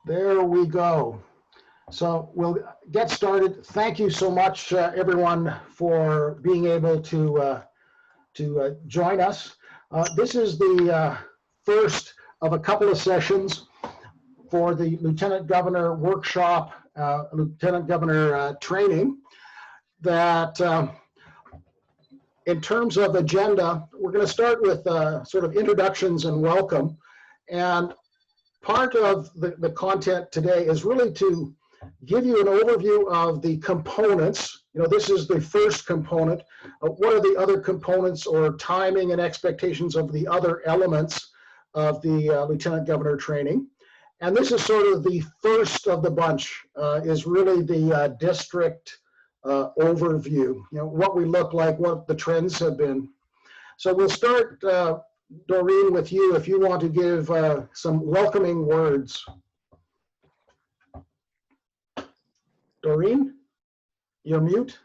There we go. So we'll get started. Thank you so much, everyone, for being able to join us. This is the first of a couple of sessions for the Lieutenant Governor workshop, Lieutenant Governor training that in terms of agenda, we're going to start with sort of introductions and welcome. And part of the content today is really to give you an overview of the components. You know, this is the first component. What are the other components or timing and expectations of the other elements of the Lieutenant Governor training? And this is sort of the first of the bunch, is really the district overview, you know, what we look like, what the trends have been. So we'll start, Doreen, with you, if you want to give some welcoming words. Doreen, you're mute.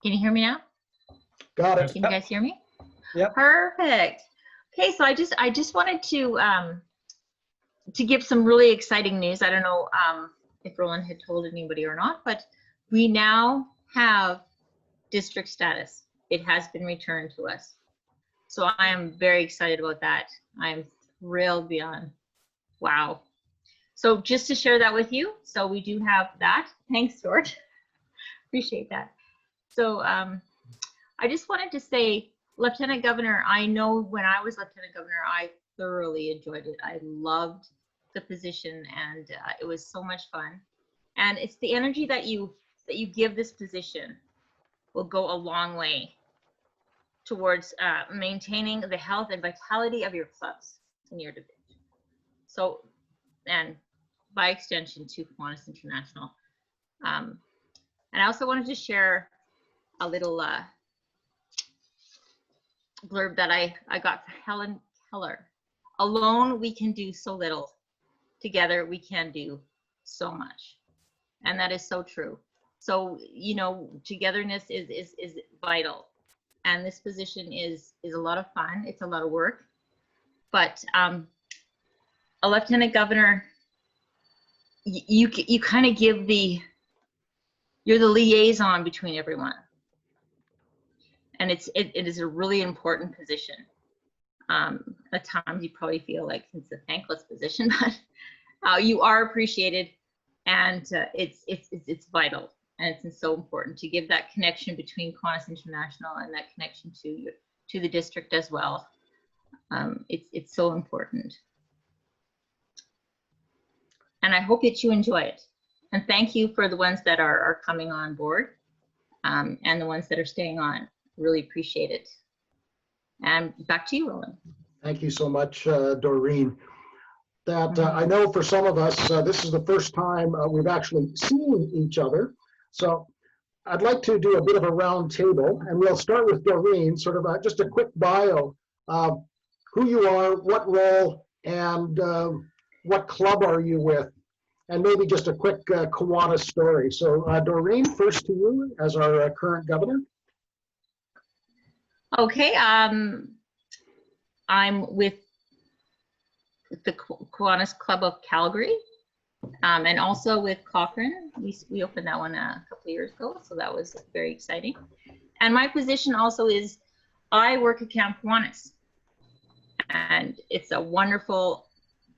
Can you hear me now? Got it. Can you guys hear me? Yep. Perfect. Okay, so I just wanted to give some really exciting news. I don't know if Roland had told anybody or not, but we now have district status. It has been returned to us. So I am very excited about that. I'm thrilled beyond wow. So just to share that with you, so we do have that. Thanks, George. Appreciate that. So I just wanted to say, Lieutenant Governor, I know when I was Lieutenant Governor, I thoroughly enjoyed it. I loved the position, and it was so much fun. And it's the energy that you give this position will go a long way towards maintaining the health and vitality of your clubs in your division. So, and by extension to Kiwanis International. And I also wanted to share a little blurb that I got from Helen Keller. Alone we can do so little. Together we can do so much. And that is so true. So, you know, togetherness is vital. And this position is a lot of fun. It's a lot of work. But a Lieutenant Governor, you kind of give you're the liaison between everyone. And it is a really important position. At times you probably feel like it's a thankless position, but you are appreciated, and it's vital, and it's so important to give that connection between Kiwanis International and that connection to the district as well. It's so important. And I hope that you enjoy it. And thank you for the ones that are coming on board, and the ones that are staying on. Really appreciate it. And back to you, Roland. Thank you so much, Doreen. That I know for some of us, this is the first time we've actually seen each other. So I'd like to do a bit of a round table, and we'll start with Doreen, sort of just a quick bio of who you are, what role, and what club are you with, and maybe just a quick Kiwanis story. So Doreen, first to you as our current governor. Okay, I'm with the Kiwanis Club of Calgary, and also with Cochrane. We opened that one a couple of years ago, so that was very exciting. And my position also is I work at Camp Kiwanis, and it's a wonderful,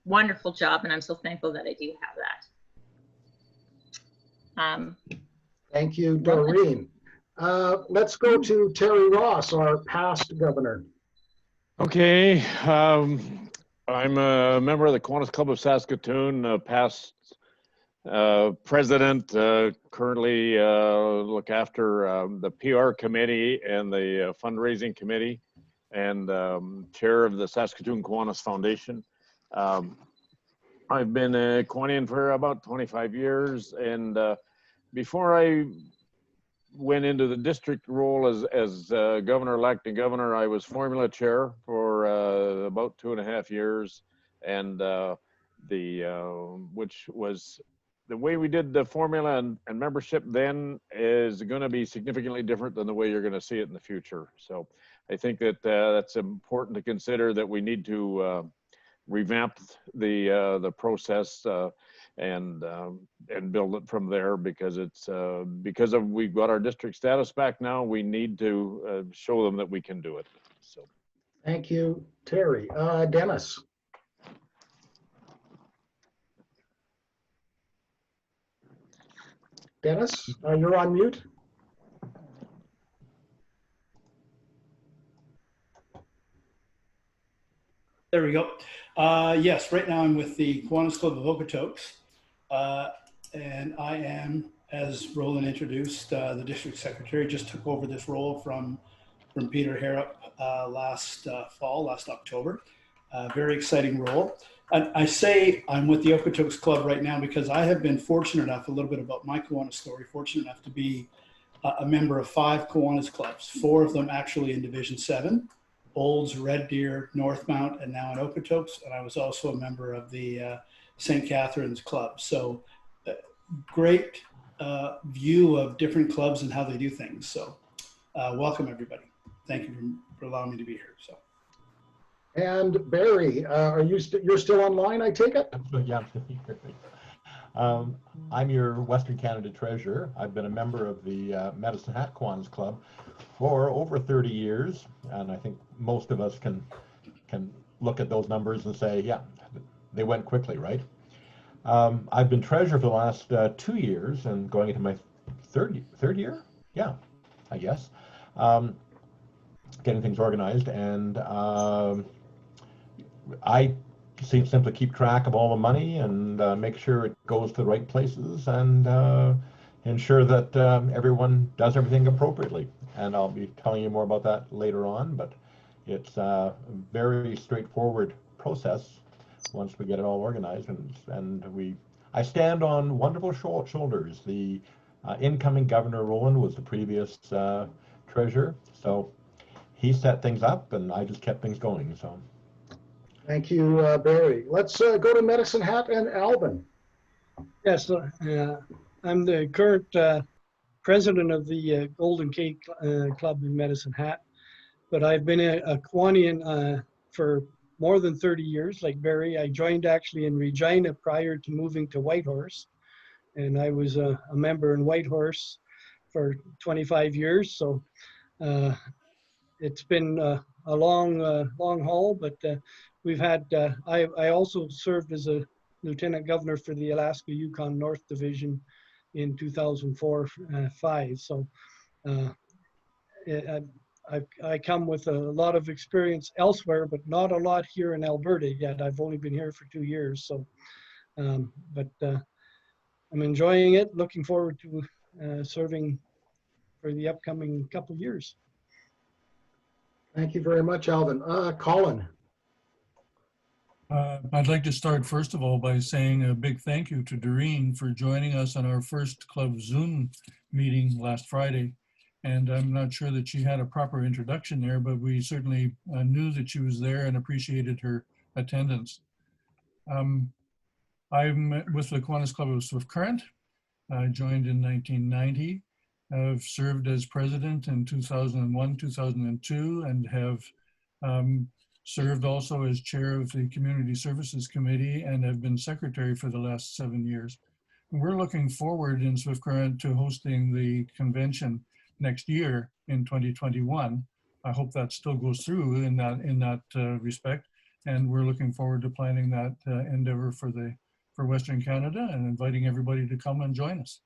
wonderful job, and I'm so thankful that I do have that. Thank you, Doreen. Let's go to Terry Ross, our past governor. Okay, I'm a member of the Kiwanis Club of Saskatoon, past president, currently look after the PR committee and the fundraising committee, and chair of the Saskatoon Kiwanis Foundation. I've been a Kiwanian for about 25 years, and before I went into the district role as governor-elect and governor, I was formula chair for about 2.5 years, and which was the way we did the formula and membership then is going to be significantly different than the way you're going to see it in the future. So I think that that's important to consider, that we need to revamp the process and build it from there, because it's because of we've got our district status back now. We need to show them that we can do it. So Thank you, Terry. Dennis. Dennis, you're on mute. There we go. Yes, right now I'm with the Kiwanis Club of Okotoks. And I am, as Roland introduced, the district secretary. Just took over this role from Peter Harrop last October. Very exciting role. I say I'm with the Okotoks Club right now because I have been fortunate enough, a little bit about my Kiwanis story, fortunate enough to be a member of 5 Kiwanis clubs, 4 of them actually in Division 7. Olds, Red Deer, Northmount, and now in Okotoks. And I was also a member of the St. Catharines Club. So great view of different clubs and how they do things. So welcome everybody. Thank you for allowing me to be here. So. And Barry, are you you're still online, I take it? Yeah, I'm your Western Canada treasurer. I've been a member of the Medicine Hat Kiwanis Club for over 30 years, and I think most of us can look at those numbers and say, yeah, they went quickly, right? I've been treasurer for the last 2 years and going into my third year, yeah, I guess, getting things organized, and I simply keep track of all the money and make sure it goes to the right places and ensure that everyone does everything appropriately. And I'll be telling you more about that later on, but it's a very straightforward process once we get it all organized. I stand on wonderful shoulders. The incoming Governor Roland was the previous treasurer, so he set things up and I just kept things going. So. Thank you, Barry. Let's go to Medicine Hat and Alvin. Yes, I'm the current president of the Golden Cake Club in Medicine Hat, but I've been a Kiwanian for more than 30 years, like Barry. I joined actually in Regina prior to moving to Whitehorse, and I was a member in Whitehorse for 25 years. So it's been a long haul, but we've had, I also served as a lieutenant governor for the Alaska Yukon North Division in 2004-5. So I come with a lot of experience elsewhere, but not a lot here in Alberta yet. I've only been here for 2 years. So, but I'm enjoying it, looking forward to serving for the upcoming couple of years. Thank you very much, Alvin. Colin. I'd like to start first of all by saying a big thank you to Doreen for joining us on our first club Zoom meeting last Friday. And I'm not sure that she had a proper introduction there, but we certainly knew that she was there and appreciated her attendance. I'm with the Kiwanis Club of Swift Current. I joined in 1990. I've served as president in 2001, 2002, and have served also as chair of the Community Services Committee and have been secretary for the last 7 years. And we're looking forward in Swift Current to hosting the convention next year in 2021. I hope that still goes through in that respect. And we're looking forward to planning that endeavor for Western Canada and inviting everybody to come and join us.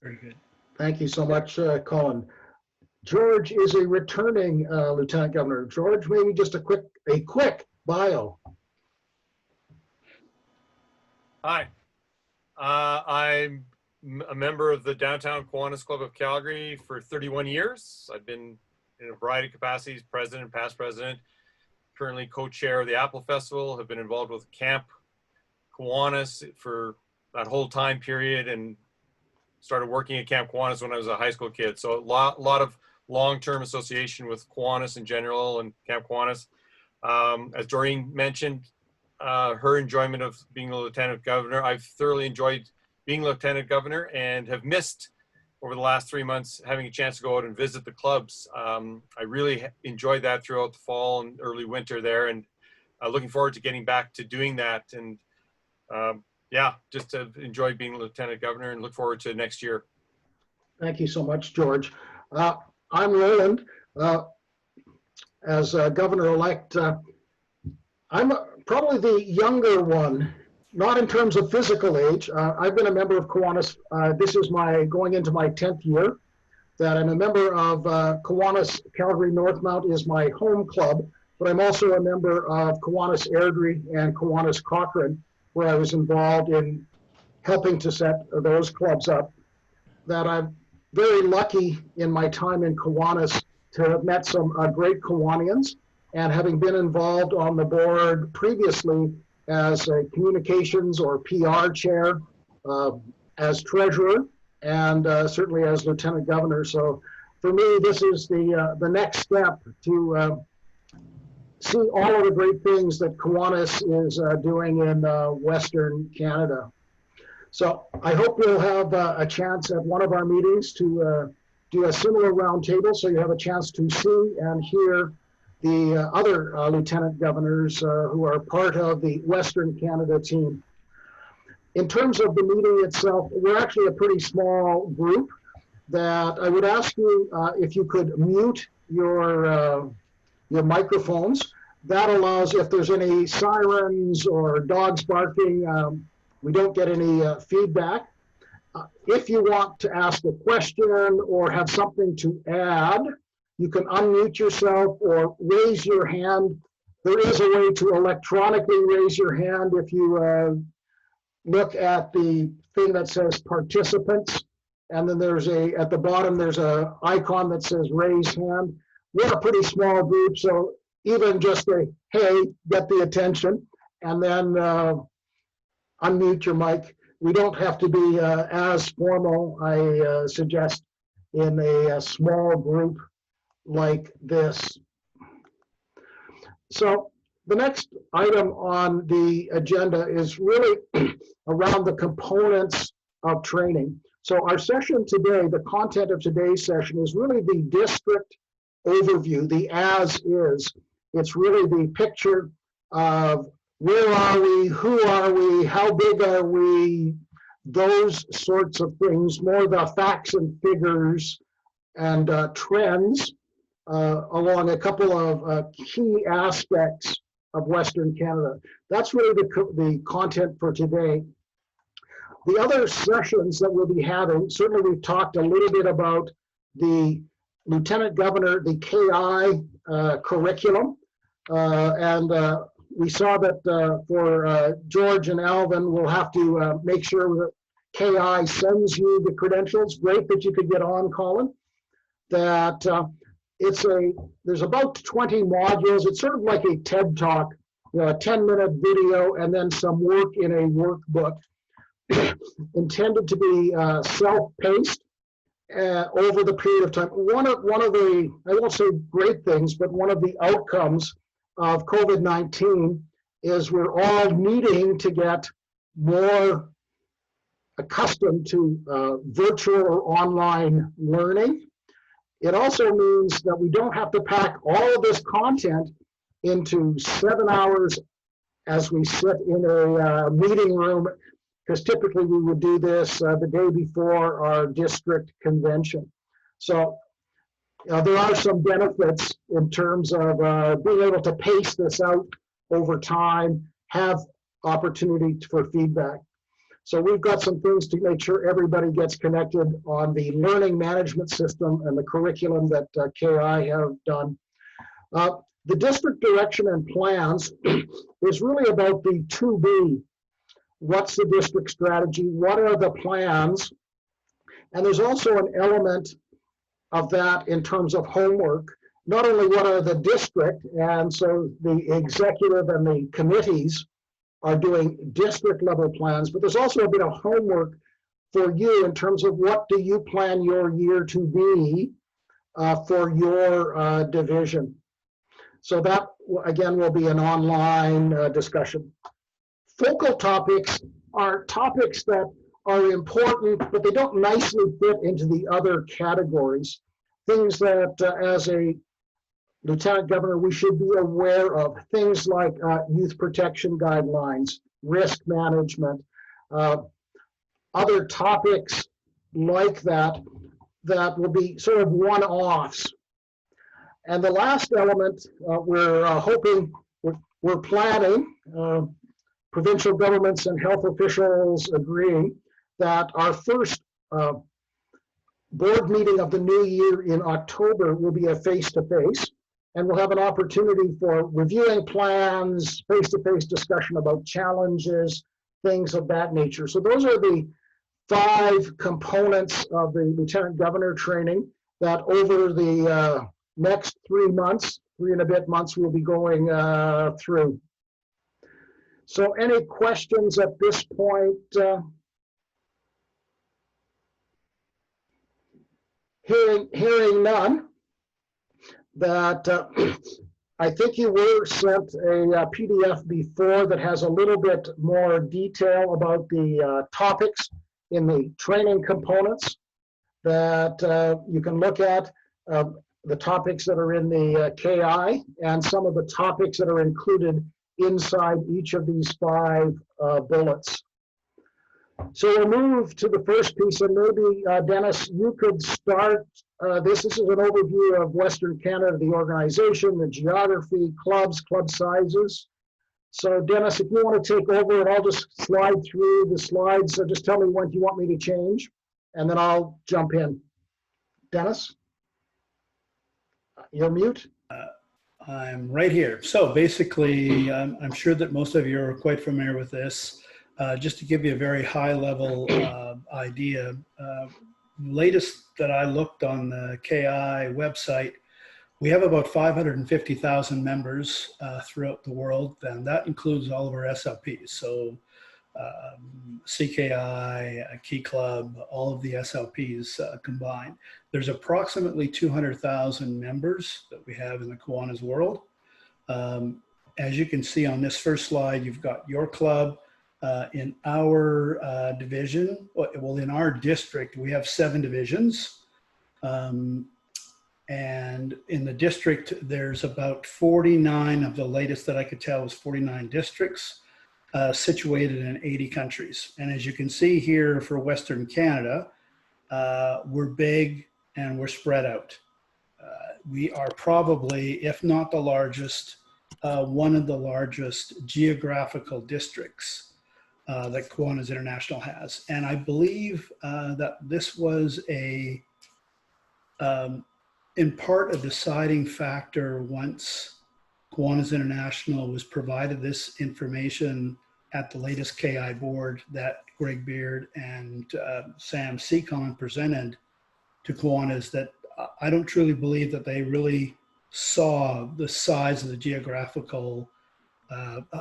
Very good. Thank you so much, Colin. George is a returning lieutenant governor. George, maybe just a quick bio. Hi, I'm a member of the Downtown Kiwanis Club of Calgary for 31 years. I've been in a variety of capacities, president, past president, currently co-chair of the Apple Festival, have been involved with Camp Kiwanis for that whole time period and started working at Camp Kiwanis when I was a high school kid. So a lot of long-term association with Kiwanis in general and Camp Kiwanis. As Doreen mentioned, her enjoyment of being the lieutenant governor, I've thoroughly enjoyed being lieutenant governor and have missed over the last 3 months having a chance to go out and visit the clubs. I really enjoyed that throughout the fall and early winter there, and looking forward to getting back to doing that. And yeah, just to enjoy being Lieutenant Governor and look forward to next year. Thank you so much, George. I'm Roland. As Governor-elect, I'm probably the younger one, not in terms of physical age. I've been a member of Kiwanis. This is going into my 10th year that I'm a member of Kiwanis. Calgary Northmount is my home club, but I'm also a member of Kiwanis Airdrie and Kiwanis Cochrane, where I was involved in helping to set those clubs up. That I'm very lucky in my time in Kiwanis to have met some great Kiwanians, and having been involved on the board previously as a communications or PR chair, as treasurer, and certainly as lieutenant governor. So for me, this is the next step to see all of the great things that Kiwanis is doing in Western Canada. So I hope we'll have a chance at one of our meetings to do a similar roundtable, so you have a chance to see and hear the other lieutenant governors who are part of the Western Canada team. In terms of the meeting itself, we're actually a pretty small group that I would ask you if you could mute your microphones. That allows, if there's any sirens or dogs barking, we don't get any feedback. If you want to ask a question or have something to add, you can unmute yourself or raise your hand. There is a way to electronically raise your hand if you look at the thing that says participants, and then there's at the bottom, there's an icon that says raise hand. We're a pretty small group, so even just a, hey, get the attention, and then unmute your mic. We don't have to be as formal, I suggest, in a small group like this. So the next item on the agenda is really around the components of training. So our session today, the content of today's session is really the district overview, the as is. It's really the picture of where are we, who are we, how big are we, those sorts of things, more the facts and figures and trends along a couple of key aspects of Western Canada. That's really the content for today. The other sessions that we'll be having, certainly we've talked a little bit about the Lieutenant Governor, the KI curriculum, and we saw that for George and Alvin, we'll have to make sure that KI sends you the credentials. Great that you could get on, Colin. That there's about 20 modules. It's sort of like a TED Talk, a 10-minute video and then some work in a workbook intended to be self-paced over the period of time. One of the, I won't say great things, but one of the outcomes of COVID-19 is we're all needing to get more accustomed to virtual or online learning. It also means that we don't have to pack all of this content into 7 hours as we sit in a meeting room, because typically we would do this the day before our district convention. So there are some benefits in terms of being able to pace this out over time, have opportunity for feedback. So we've got some things to make sure everybody gets connected on the learning management system and the curriculum that KI have done. The district direction and plans is really about the to-be. What's the district strategy? What are the plans? And there's also an element of that in terms of homework. Not only what are the district, and so the executive and the committees are doing district level plans, but there's also a bit of homework for you in terms of what do you plan your year to be for your division. So that, again, will be an online discussion. Focal topics are topics that are important, but they don't nicely fit into the other categories. Things that as a Lieutenant Governor, we should be aware of things like youth protection guidelines, risk management, other topics like that that will be sort of one-offs. And the last element, we're planning, provincial governments and health officials agree that our first board meeting of the new year in October will be a face-to-face, and we'll have an opportunity for reviewing plans, face-to-face discussion about challenges, things of that nature. So those are the 5 components of the Lieutenant Governor training that over the next 3 months, 3 and a bit months, we'll be going through. So any questions at this point? Hearing none, that I think you were sent a PDF before that has a little bit more detail about the topics in the training components that you can look at, the topics that are in the KI and some of the topics that are included inside each of these 5 bullets. So we'll move to the first piece, and maybe Dennis, you could start this. This is an overview of Western Canada, the organization, the geography, clubs, club sizes. So Dennis, if you want to take over, and I'll just slide through the slides. So just tell me when you want me to change, and then I'll jump in. Dennis, you're mute. I'm right here. So basically, I'm sure that most of you are quite familiar with this. Just to give you a very high level idea, latest that I looked on the KI website, we have about 550,000 members throughout the world, and that includes all of our SLPs. So CKI, Key Club, all of the SLPs combined. There's approximately 200,000 members that we have in the Kiwanis world. As you can see on this first slide, you've got your club. In our division, well, in our district, we have 7 divisions. And in the district, there's about 49 of the latest that I could tell was 49 districts situated in 80 countries. And as you can see here for Western Canada, we're big and we're spread out. We are probably, if not the largest, one of the largest geographical districts that Kiwanis International has. And I believe that this was in part a deciding factor once Kiwanis International was provided this information at the latest KI board that Greg Beard and Sam Seacon presented to Kiwanis, that I don't truly believe that they really saw the size of the geographical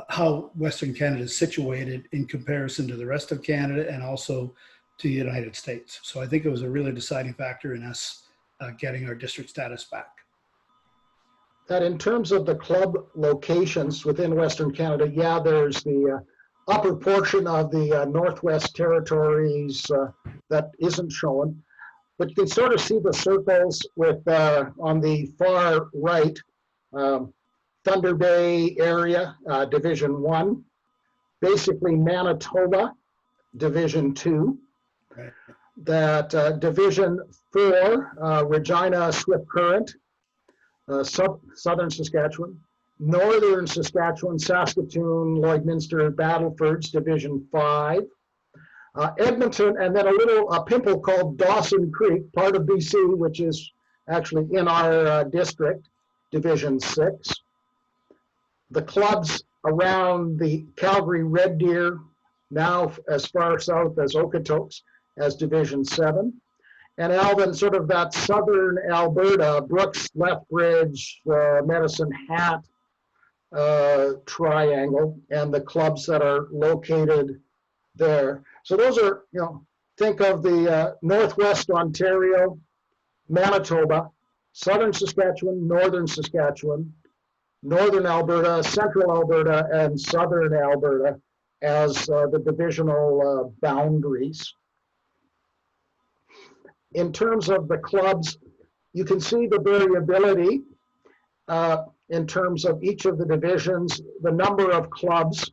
how Western Canada is situated in comparison to the rest of Canada and also to the United States. So I think it was a really deciding factor in us getting our district status back. That in terms of the club locations within Western Canada, yeah, there's the upper portion of the Northwest Territories that isn't shown, but you can sort of see the circles with on the far right, Thunder Bay area, Division 1, basically Manitoba, Division 2, Right. that Division 4, Regina, Swift Current, Southern Saskatchewan, Northern Saskatchewan, Saskatoon, Lloydminster, Battlefords, Division 5, Edmonton, and then a little pimple called Dawson Creek, part of BC, which is actually in our district, Division 6. The clubs around the Calgary Red Deer, now as far south as Okotoks, as Division 7. And Alvin, sort of that southern Alberta, Brooks, Lethbridge, Medicine Hat triangle, and the clubs that are located there. So those are, think of the Northwest Ontario, Manitoba, Southern Saskatchewan, Northern Saskatchewan, Northern Alberta, Central Alberta, and Southern Alberta as the divisional boundaries. In terms of the clubs, you can see the variability in terms of each of the divisions, the number of clubs,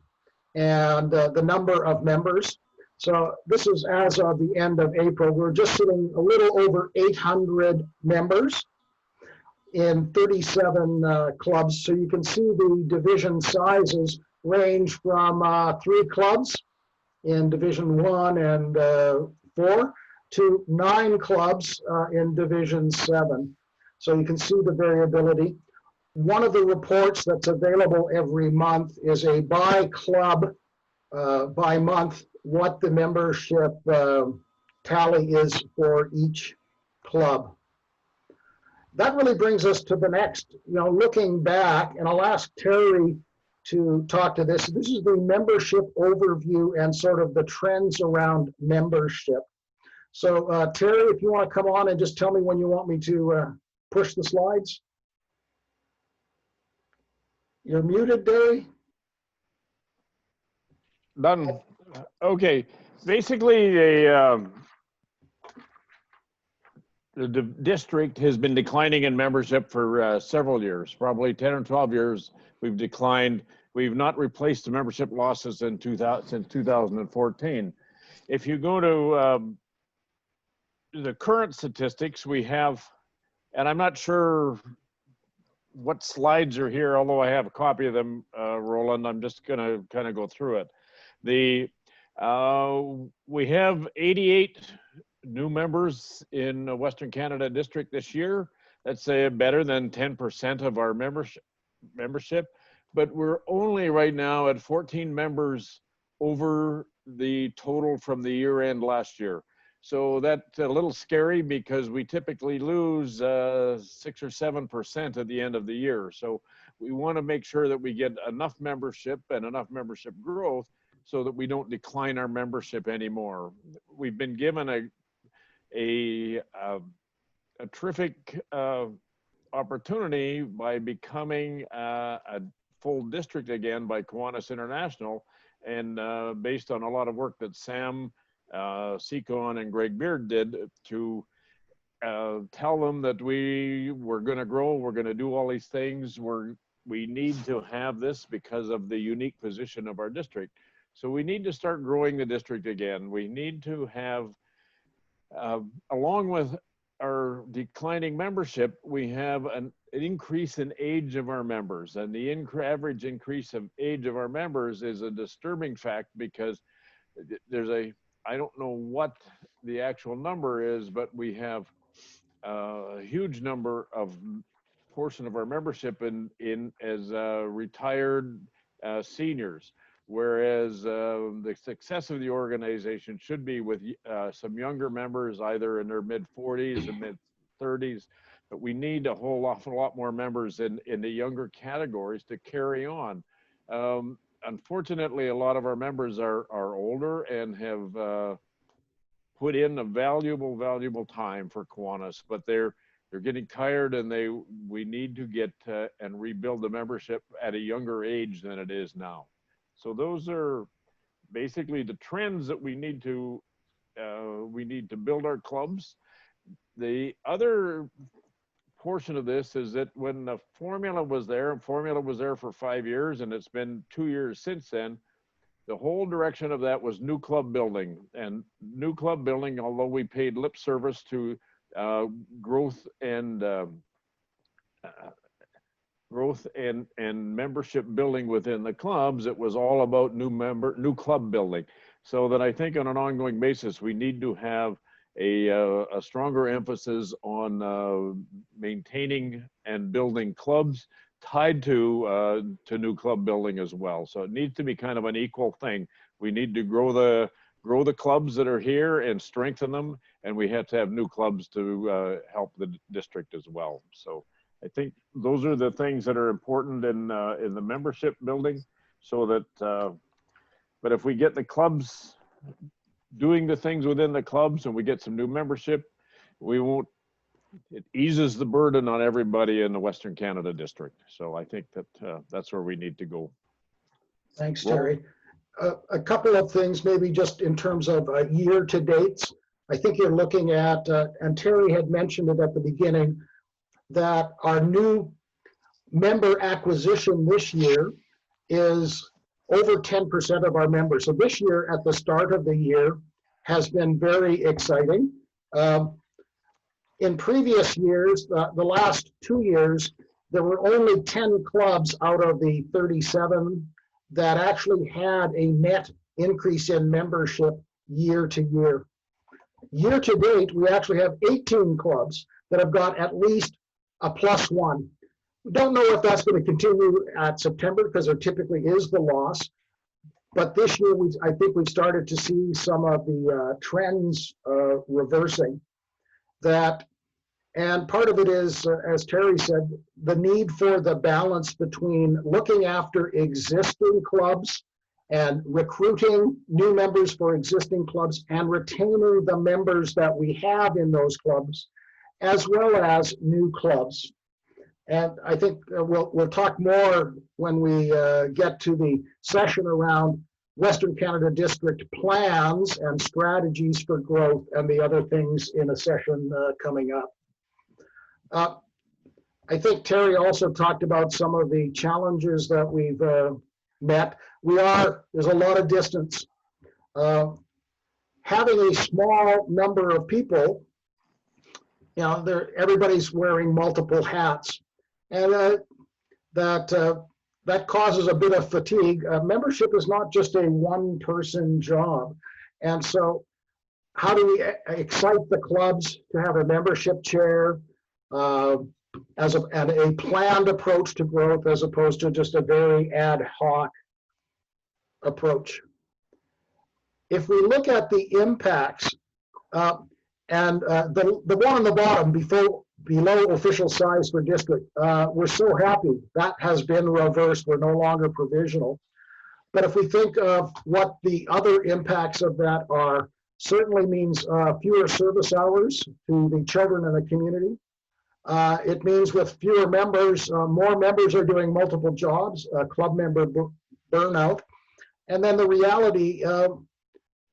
and the number of members. So this is as of the end of April. We're just sitting a little over 800 members in 37 clubs. So you can see the division sizes range from 3 clubs in Division 1 and 4 to 9 clubs in Division 7. So you can see the variability. One of the reports that's available every month is a by club, by month, what the membership tally is for each club. That really brings us to the next, looking back, and I'll ask Terry to talk to this. This is the membership overview and sort of the trends around membership. So Terry, if you want to come on and just tell me when you want me to push the slides. You're muted, Terry. Done. Okay. Basically, the district has been declining in membership for several years, probably 10 or 12 years. We've declined. We've not replaced the membership losses since 2014. If you go to the current statistics, we have, and I'm not sure what slides are here, although I have a copy of them, Roland. I'm just going to kind of go through it. We have 88 new members in the Western Canada District this year. That's better than 10% of our membership, but we're only right now at 14 members over the total from the year end last year. So that's a little scary because we typically lose 6 or 7% at the end of the year. So we want to make sure that we get enough membership and enough membership growth so that we don't decline our membership anymore. We've been given a terrific opportunity by becoming a full district again by Kiwanis International, and based on a lot of work that Sam Seacon and Greg Beard did to tell them that we were going to grow, we're going to do all these things, we need to have this because of the unique position of our district. So we need to start growing the district again. We need to have, along with our declining membership, we have an increase in age of our members, and the average increase of age of our members is a disturbing fact because there's I don't know what the actual number is, but we have a huge number of portion of our membership in as retired seniors, whereas the success of the organization should be with some younger members, either in their mid 40s or mid 30s, but we need a whole awful lot more members in the younger categories to carry on. Unfortunately, a lot of our members are older and have put in a valuable time for Kiwanis, but they're getting tired, and we need to get and rebuild the membership at a younger age than it is now. So those are basically the trends that we need to build our clubs. The other portion of this is that when the formula was there, and formula was there for 5 years, and it's been 2 years since then, the whole direction of that was new club building. And new club building, although we paid lip service to growth and membership building within the clubs, it was all about new club building. So that I think on an ongoing basis, we need to have a stronger emphasis on maintaining and building clubs tied to new club building as well. So it needs to be kind of an equal thing. We need to grow the clubs that are here and strengthen them, and we have to have new clubs to help the district as well. So I think those are the things that are important in the membership building, so that but if we get the clubs doing the things within the clubs and we get some new membership, it eases the burden on everybody in the Western Canada District. So I think that that's where we need to go. Thanks, Terry. A couple of things, maybe just in terms of year-to-dates. I think you're looking at, and Terry had mentioned it at the beginning, that our new member acquisition this year is over 10% of our members. So this year, at the start of the year, has been very exciting. In previous years, the last 2 years, there were only 10 clubs out of the 37 that actually had a net increase in membership year to year. Year to date, we actually have 18 clubs that have got at least a +1. We don't know if that's going to continue at September because there typically is the loss. But this year, I think we've started to see some of the trends reversing. And part of it is, as Terry said, the need for the balance between looking after existing clubs and recruiting new members for existing clubs and retaining the members that we have in those clubs, as well as new clubs. And I think we'll talk more when we get to the session around Western Canada District plans and strategies for growth and the other things in a session coming up. I think Terry also talked about some of the challenges that we've met. There's a lot of distance. Having a small number of people, everybody's wearing multiple hats, and that causes a bit of fatigue. Membership is not just a one-person job, and so how do we excite the clubs to have a membership chair and a planned approach to growth as opposed to just a very ad hoc approach? If we look at the impacts, the one on the bottom below official size for district, we're so happy that has been reversed. We're no longer provisional. But if we think of what the other impacts of that are, certainly means fewer service hours to the children in the community. It means with fewer members, more members are doing multiple jobs, club member burnout. And then the reality, our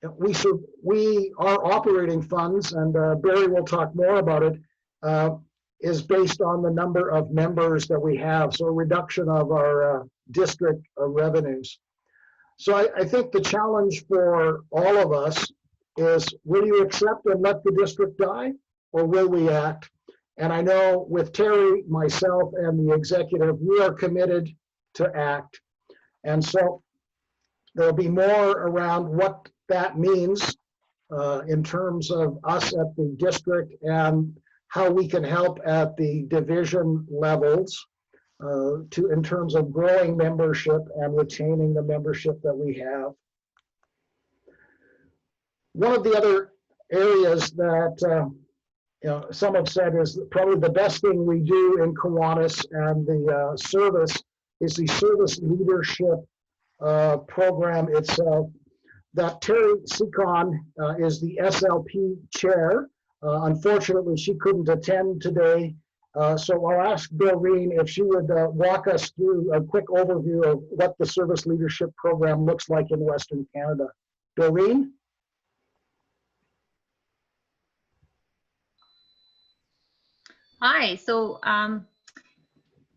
operating funds, and Barry will talk more about it, is based on the number of members that we have, so a reduction of our district revenues. So I think the challenge for all of us is, will you accept and let the district die, or will we act? And I know with Terry, myself, and the executive, we are committed to act. And so there'll be more around what that means in terms of us at the district and how we can help at the division levels in terms of growing membership and retaining the membership that we have. One of the other areas that some have said is probably the best thing we do in Kiwanis and the service is the service leadership program itself. That Terry Seacon is the SLP chair. Unfortunately, she couldn't attend today. So I'll ask Doreen if she would walk us through a quick overview of what the service leadership program looks like in Western Canada. Doreen? Hi, so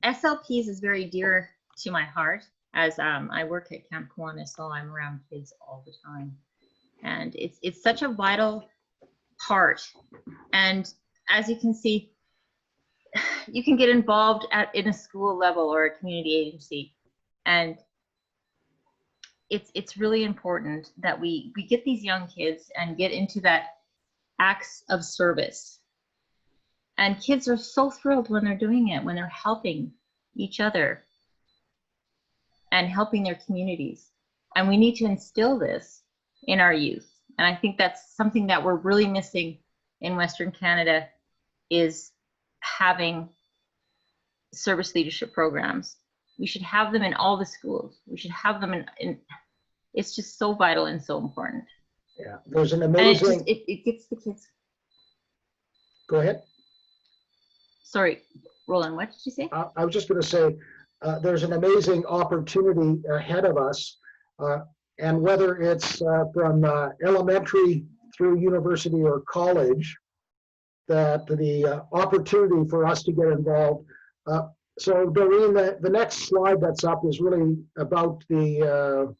SLPs is very dear to my heart, as I work at Camp Kiwanis, so I'm around kids all the time. And it's such a vital part. And as you can see, you can get involved in a school level or a community agency. And it's really important that we get these young kids and get into that acts of service. And kids are so thrilled when they're doing it, when they're helping each other and helping their communities. And we need to instill this in our youth. And I think that's something that we're really missing in Western Canada, is having service leadership programs. We should have them in all the schools. We should have them in it's just so vital and so important. Yeah, there's an amazing... And it gets the kids... Go ahead. Sorry, Roland, what did you say? I was just going to say, there's an amazing opportunity ahead of us, and whether it's from elementary through university or college, that the opportunity for us to get involved. So Doreen, the next slide that's up is really about the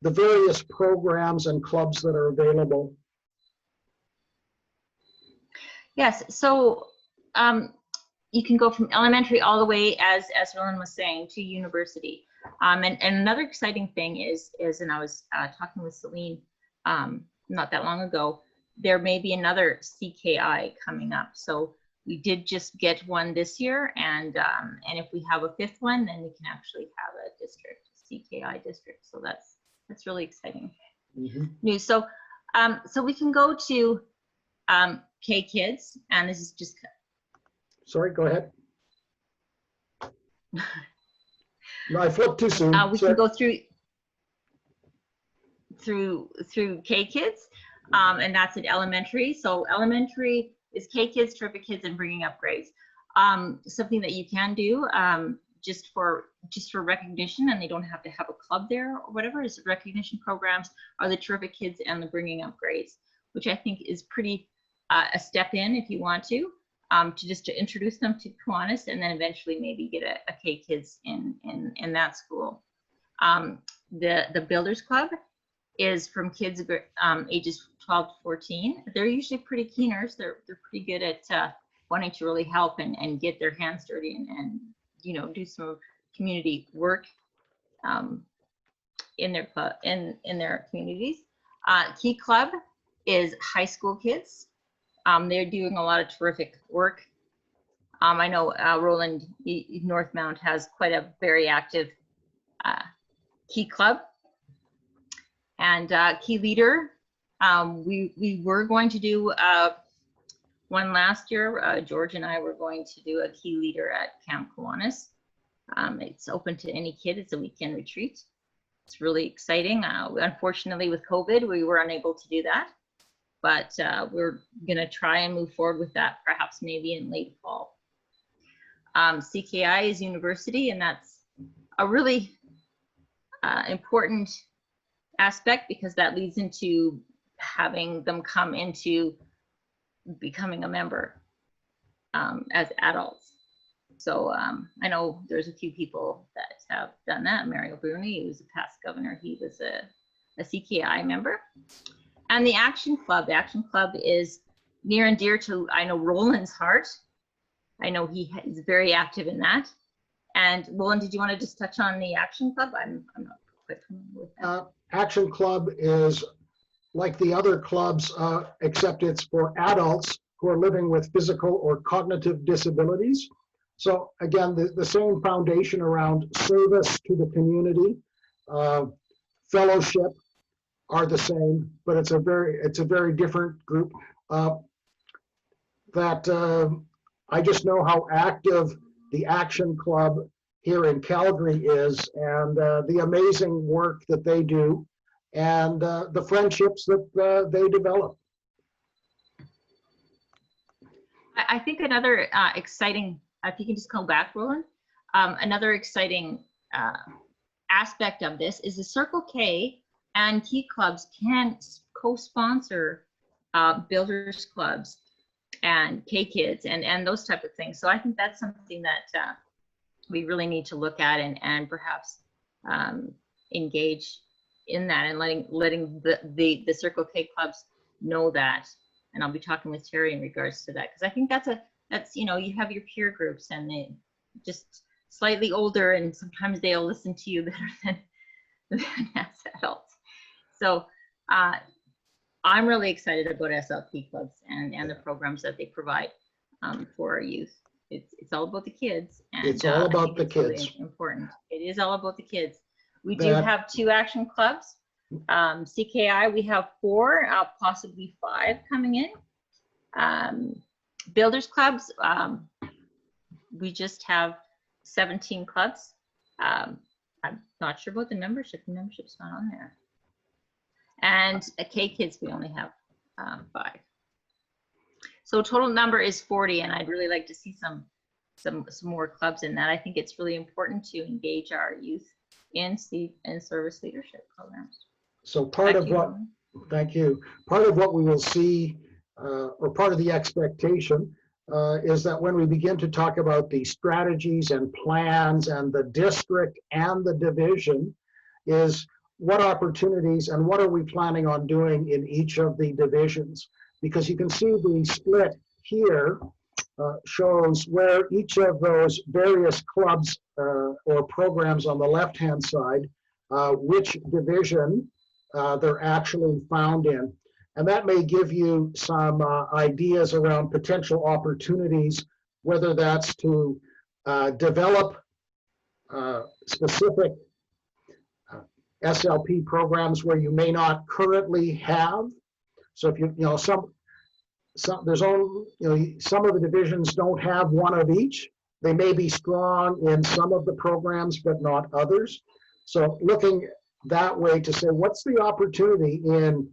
various programs and clubs that are available. Yes, so you can go from elementary all the way, as Roland was saying, to university. And another exciting thing is and I was talking with Celine not that long ago, there may be another CKI coming up. So we did just get one this year, and if we have a fifth one, then we can actually have a district, CKI district. So that's really exciting news. So so we can go to K Kids, and this is just. Sorry, go ahead. No, I flipped too soon. We can go through K Kids, and that's at elementary. So elementary is K Kids, Terrific Kids, and Bringing Up Grades. Something that you can do just for recognition, and they don't have to have a club there or whatever. Is recognition programs are the Terrific Kids and the Bringing Up Grades, which I think is pretty a step in if you want to introduce them to Kiwanis, and then eventually maybe get a K Kids in that school. The Builders Club is from kids ages 12 to 14. They're usually pretty keeners. They're pretty good at wanting to really help and get their hands dirty and do some community work in their club in their communities. Key Club is high school kids. They're doing a lot of terrific work. I know Roland Northmount has quite a very active Key Club. And Key Leader, we were going to do one last year. George and I were going to do a Key Leader at Camp Kiwanis. It's open to any kid. It's a weekend retreat. It's really exciting. Unfortunately, with COVID, we were unable to do that. But we're going to try and move forward with that, perhaps maybe in late fall. CKI is university, and that's a really important aspect, because that leads into having them come into becoming a member as adults. So I know there's a few people that have done that. Mario Bruni, who was a past governor, he was a CKI member. And the Action Club is near and dear to, I know, Roland's heart. I know he is very active in that. And Roland, did you want to just touch on the Action Club? I'm not quite familiar with that. Action Club is like the other clubs, except it's for adults who are living with physical or cognitive disabilities. So again, the same foundation around service to the community, fellowship, are the same, but it's a very different group. I just know how active the Action Club here in Calgary is, and the amazing work that they do, and the friendships that they develop. I think another exciting, if you can just come back, Roland, another exciting aspect of this is the Circle K and Key Clubs can co-sponsor Builders Clubs and K Kids and those type of things. So I think that's something that we really need to look at and perhaps engage in that, and letting the Circle K clubs know that. And I'll be talking with Terry in regards to that, because I think that's you have your peer groups, and they just slightly older, and sometimes they'll listen to you better than as adults. So I'm really excited about SLP clubs and the programs that they provide for our youth. It's all about the kids. And it's all about the kids. Really important. It is all about the kids. We do have 2 Action Clubs. CKI, we have 4, possibly 5 coming in. Builders Clubs, we just have 17 clubs. I'm not sure about the membership. The membership's not on there. And K Kids, we only have 5. So total number is 40, and I'd really like to see some more clubs in that. I think it's really important to engage our youth in service leadership programs. So part of what, thank you. Part of what we will see, or part of the expectation, is that when we begin to talk about the strategies and plans and the district and the division, is what opportunities and what are we planning on doing in each of the divisions? Because you can see the split here shows where each of those various clubs or programs on the left-hand side, which division they're actually found in. And that may give you some ideas around potential opportunities, whether that's to develop specific SLP programs where you may not currently have. So if there's only, some of the divisions don't have one of each. They may be strong in some of the programs, but not others. So looking that way to say, what's the opportunity in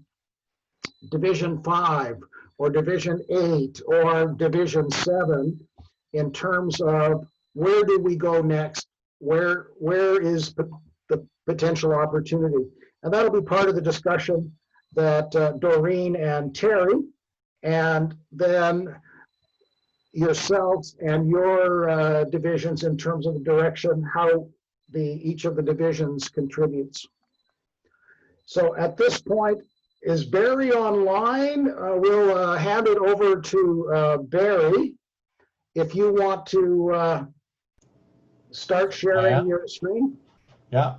Division 5 or Division 8 or Division 7 in terms of where do we go next? Where is the potential opportunity? And that'll be part of the discussion that Doreen and Terry, and then yourselves and your divisions in terms of the direction, how each of the divisions contributes. So at this point, is Barry online? We'll hand it over to Barry. If you want to start sharing your screen. Yeah,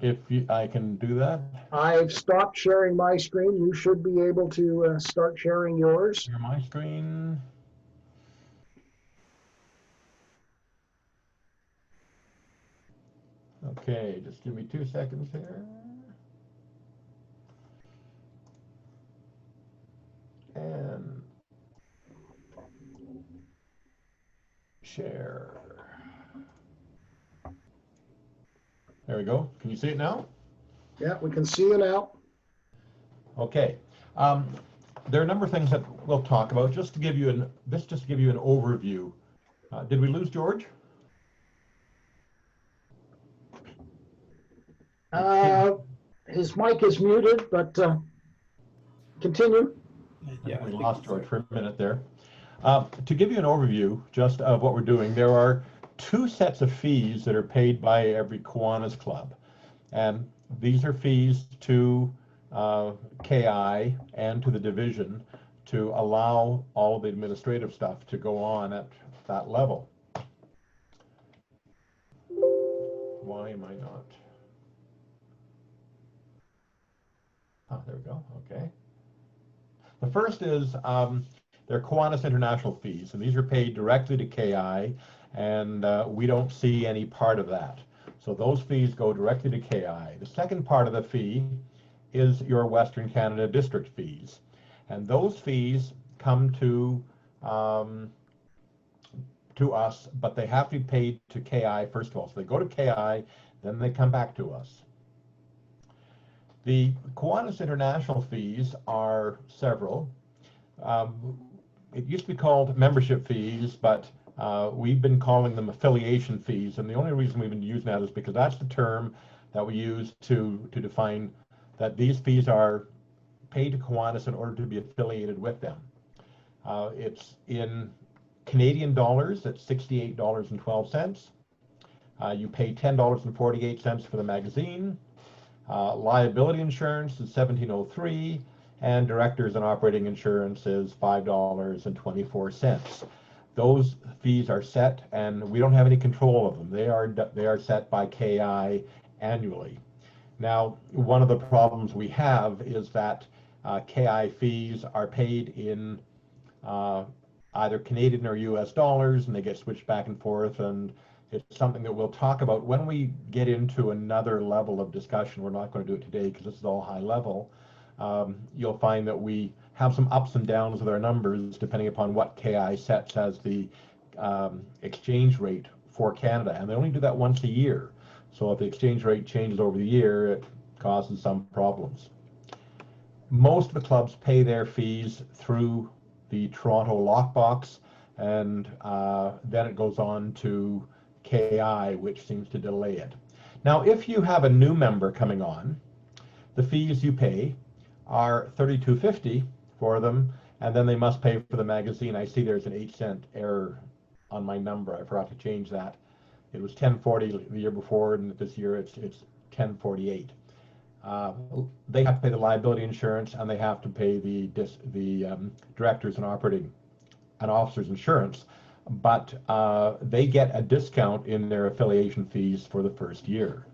I can do that. I've stopped sharing my screen. You should be able to start sharing yours. Share my screen. Okay, just give me 2 seconds here. And share. There we go. Can you see it now? Yeah, we can see you now. Okay. There are a number of things that we'll talk about. Just to give you an overview. Did we lose George? His mic is muted, but continue. Yeah, we lost George for a minute there. To give you an overview just of what we're doing, there are 2 sets of fees that are paid by every Kiwanis club. And these are fees to KI and to the division to allow all of the administrative stuff to go on at that level. Why am I not? Oh, there we go. Okay. The first is they're Kiwanis International fees, and these are paid directly to KI, and we don't see any part of that. So those fees go directly to KI. The second part of the fee is your Western Canada district fees, and those fees come to us, but they have to be paid to KI first of all. So they go to KI, then they come back to us. The Kiwanis International fees are several. It used to be called membership fees, but we've been calling them affiliation fees. And the only reason we've been using that is because that's the term that we use to define that these fees are paid to Kiwanis in order to be affiliated with them. It's in Canadian dollars, it's $68.12. You pay $10.48 for the magazine. Liability insurance is $17.03, and directors and operating insurance is $5.24. Those fees are set, and we don't have any control of them. They are set by KI annually. Now, one of the problems we have is that KI fees are paid in either Canadian or US dollars, and they get switched back and forth, and it's something that we'll talk about when we get into another level of discussion. We're not going to do it today because this is all high level. You'll find that we have some ups and downs with our numbers depending upon what KI sets as the exchange rate for Canada, and they only do that once a year. So if the exchange rate changes over the year, it causes some problems. Most of the clubs pay their fees through the Toronto lockbox, and then it goes on to KI, which seems to delay it. Now, if you have a new member coming on, the fees you pay are $32.50 for them, and then they must pay for the magazine. I see there's an 8-cent error on my number. I forgot to change that. It was 1040 the year before, and this year it's 1048. They have to pay the liability insurance, and they have to pay the directors and operating and officers insurance, but they get a discount in their affiliation fees for the first year.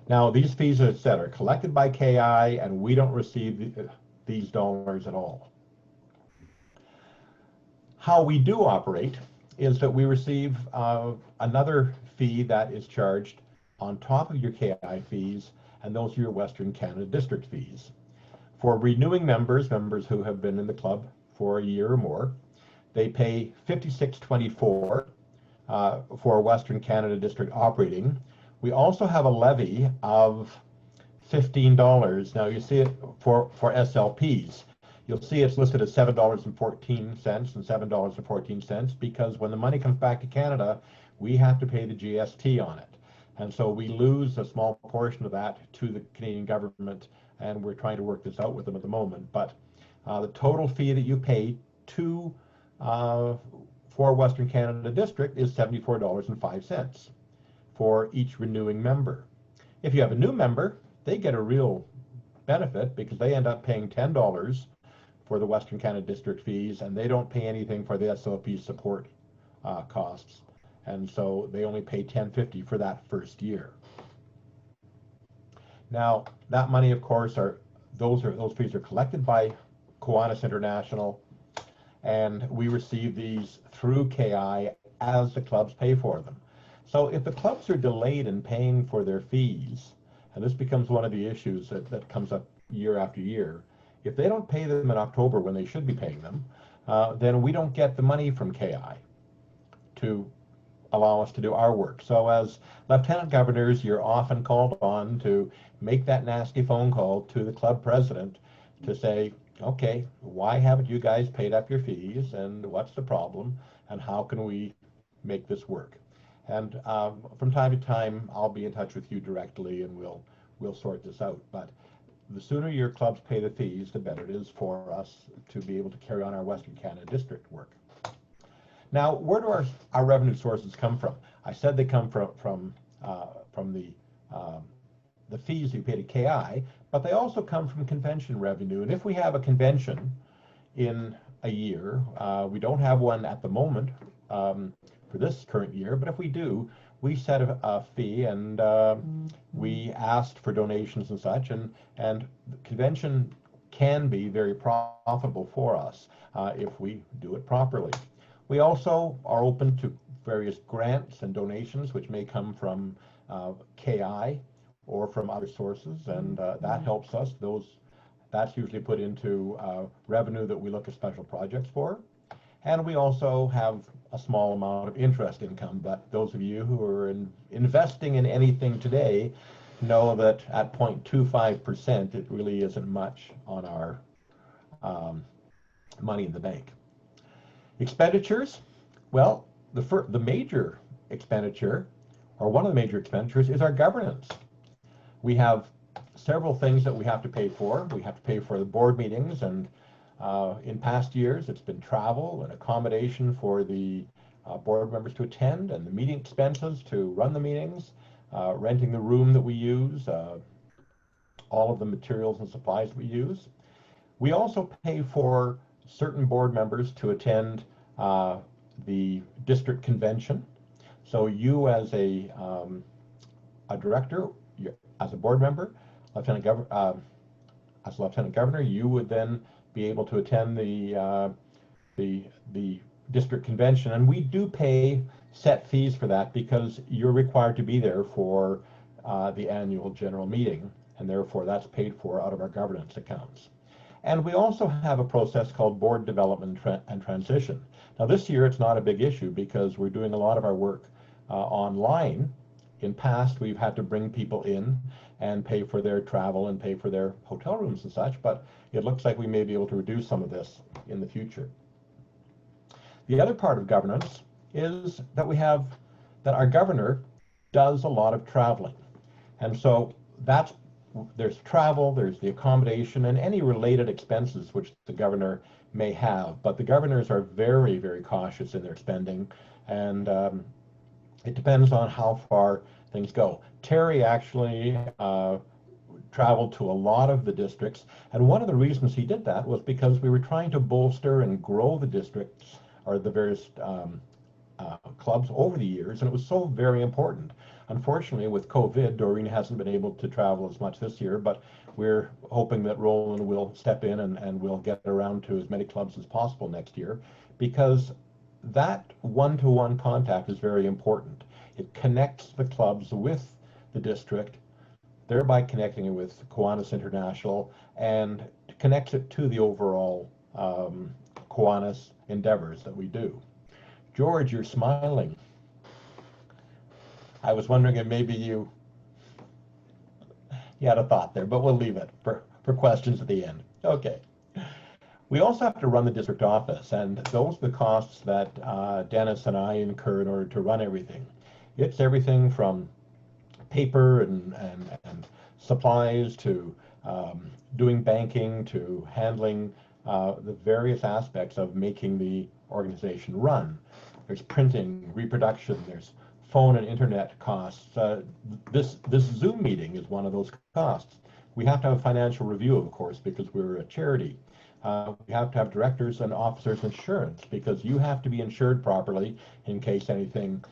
Now, these fees, as I said, are collected by KI, and we don't receive these dollars at all. How we do operate is that we receive another fee that is charged on top of your KI fees, and those are your Western Canada District fees. For renewing members who have been in the club for a year or more, they pay $56.24 for Western Canada District operating. We also have a levy of $15. Now you see it for SLPs. You'll see it's listed at $7.14 and $7.14 because when the money comes back to Canada, we have to pay the GST on it. And so we lose a small portion of that to the Canadian government, and we're trying to work this out with them at the moment. But the total fee that you pay to for Western Canada District is $74.05 for each renewing member. If you have a new member, they get a real benefit because they end up paying $10 for the Western Canada District fees, and they don't pay anything for the SLP support costs. And so they only pay $10.50 for that first year. Now, that money, of course, those fees are collected by Kiwanis International, and we receive these through KI as the clubs pay for them. So if the clubs are delayed in paying for their fees, and this becomes one of the issues that comes up year after year, if they don't pay them in October when they should be paying them, then we don't get the money from KI to allow us to do our work. So as lieutenant governors, you're often called on to make that nasty phone call to the club president to say, okay, why haven't you guys paid up your fees, and what's the problem, and how can we make this work? And from time to time, I'll be in touch with you directly, and we'll sort this out. But the sooner your clubs pay the fees, the better it is for us to be able to carry on our Western Canada District work. Now, where do our revenue sources come from? I said they come from the fees you pay to KI, but they also come from convention revenue. And if we have a convention in a year, we don't have one at the moment for this current year, but if we do, we set a fee, and we asked for donations and such, and the convention can be very profitable for us if we do it properly. We also are open to various grants and donations, which may come from KI or from other sources, and that helps us. That's usually put into revenue that we look at special projects for. And we also have a small amount of interest income, but those of you who are investing in anything today know that at 0.25%, it really isn't much on our money in the bank. Expenditures, well, the major expenditure, or one of the major expenditures, is our governance. We have several things that we have to pay for. We have to pay for the board meetings, and in past years, it's been travel and accommodation for the board members to attend, and the meeting expenses to run the meetings, renting the room that we use, all of the materials and supplies we use. We also pay for certain board members to attend the district convention. So you as a director, as a board member, as a lieutenant governor, you would then be able to attend the district convention, and we do pay set fees for that because you're required to be there for the annual general meeting, and therefore that's paid for out of our governance accounts. And we also have a process called board development and transition. Now this year it's not a big issue because we're doing a lot of our work online. In past, we've had to bring people in and pay for their travel and pay for their hotel rooms and such, but it looks like we may be able to reduce some of this in the future. The other part of governance is that our governor does a lot of traveling. And so that's there's travel, there's the accommodation, and any related expenses which the governor may have. But the governors are very, very cautious in their spending, and it depends on how far things go. Terry actually traveled to a lot of the districts, and one of the reasons he did that was because we were trying to bolster and grow the districts or the various clubs over the years, and it was so very important. Unfortunately, with COVID, Doreen hasn't been able to travel as much this year, but we're hoping that Roland will step in and we'll get around to as many clubs as possible next year, because that one-to-one contact is very important. It connects the clubs with the district, thereby connecting it with Kiwanis International, and connects it to the overall Kiwanis endeavors that we do. George, you're smiling. I was wondering if maybe you had a thought there, but we'll leave it for questions at the end. Okay. We also have to run the district office, and those are the costs that Dennis and I incur in order to run everything. It's everything from paper and supplies to doing banking to handling the various aspects of making the organization run. There's printing, reproduction, there's phone and internet costs. This Zoom meeting is one of those costs. We have to have a financial review, of course, because we're a charity. We have to have directors and officers insurance, because you have to be insured properly in case anything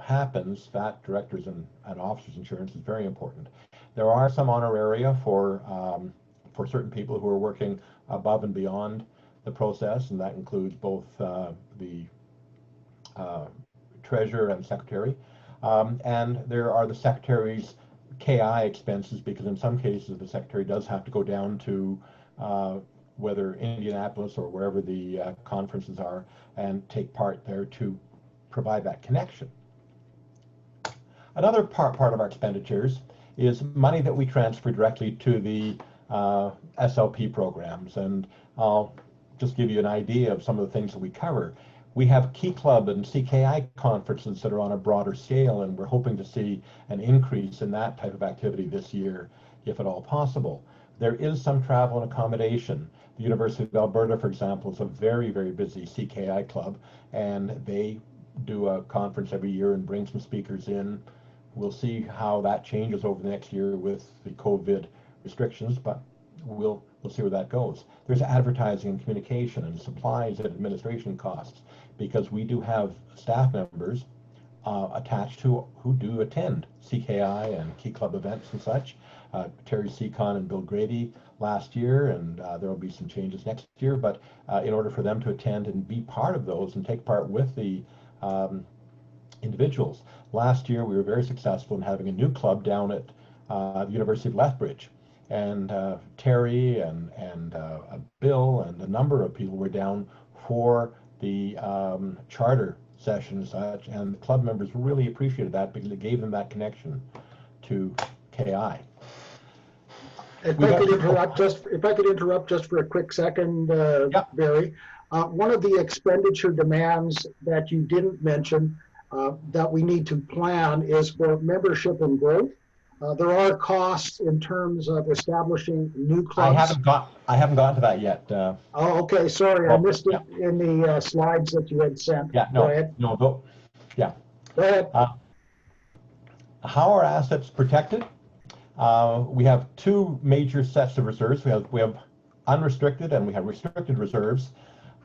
happens. That directors and officers insurance is very important. There are some honoraria for certain people who are working above and beyond the process, and that includes both the treasurer and secretary. And there are the secretary's KI expenses, because in some cases the secretary does have to go down to whether Indianapolis or wherever the conferences are and take part there to provide that connection. Another part of our expenditures is money that we transfer directly to the SLP programs, and I'll just give you an idea of some of the things that we cover. We have Key Club and CKI conferences that are on a broader scale, and we're hoping to see an increase in that type of activity this year, if at all possible. There is some travel and accommodation. The University of Alberta, for example, is a very, very busy CKI club, and they do a conference every year and bring some speakers in. We'll see how that changes over the next year with the COVID restrictions, but we'll see where that goes. There's advertising and communication and supplies and administration costs, because we do have staff members attached to who do attend CKI and Key Club events and such. Terry Seacon and Bill Grady last year, and there will be some changes next year, but in order for them to attend and be part of those and take part with the individuals. Last year we were very successful in having a new club down at the University of Lethbridge, and Terry and Bill and a number of people were down for the charter session and such, and the club members really appreciated that because it gave them that connection to KI. If I could interrupt just for a quick second, Barry. One of the expenditure demands that you didn't mention that we need to plan is for membership and growth. There are costs in terms of establishing new clubs. I haven't gotten to that yet. Oh, okay. Sorry, I missed it in the slides that you had sent. Yeah, no, go ahead. No, go. Yeah. Go ahead. How are assets protected? We have two major sets of reserves. We have unrestricted and we have restricted reserves.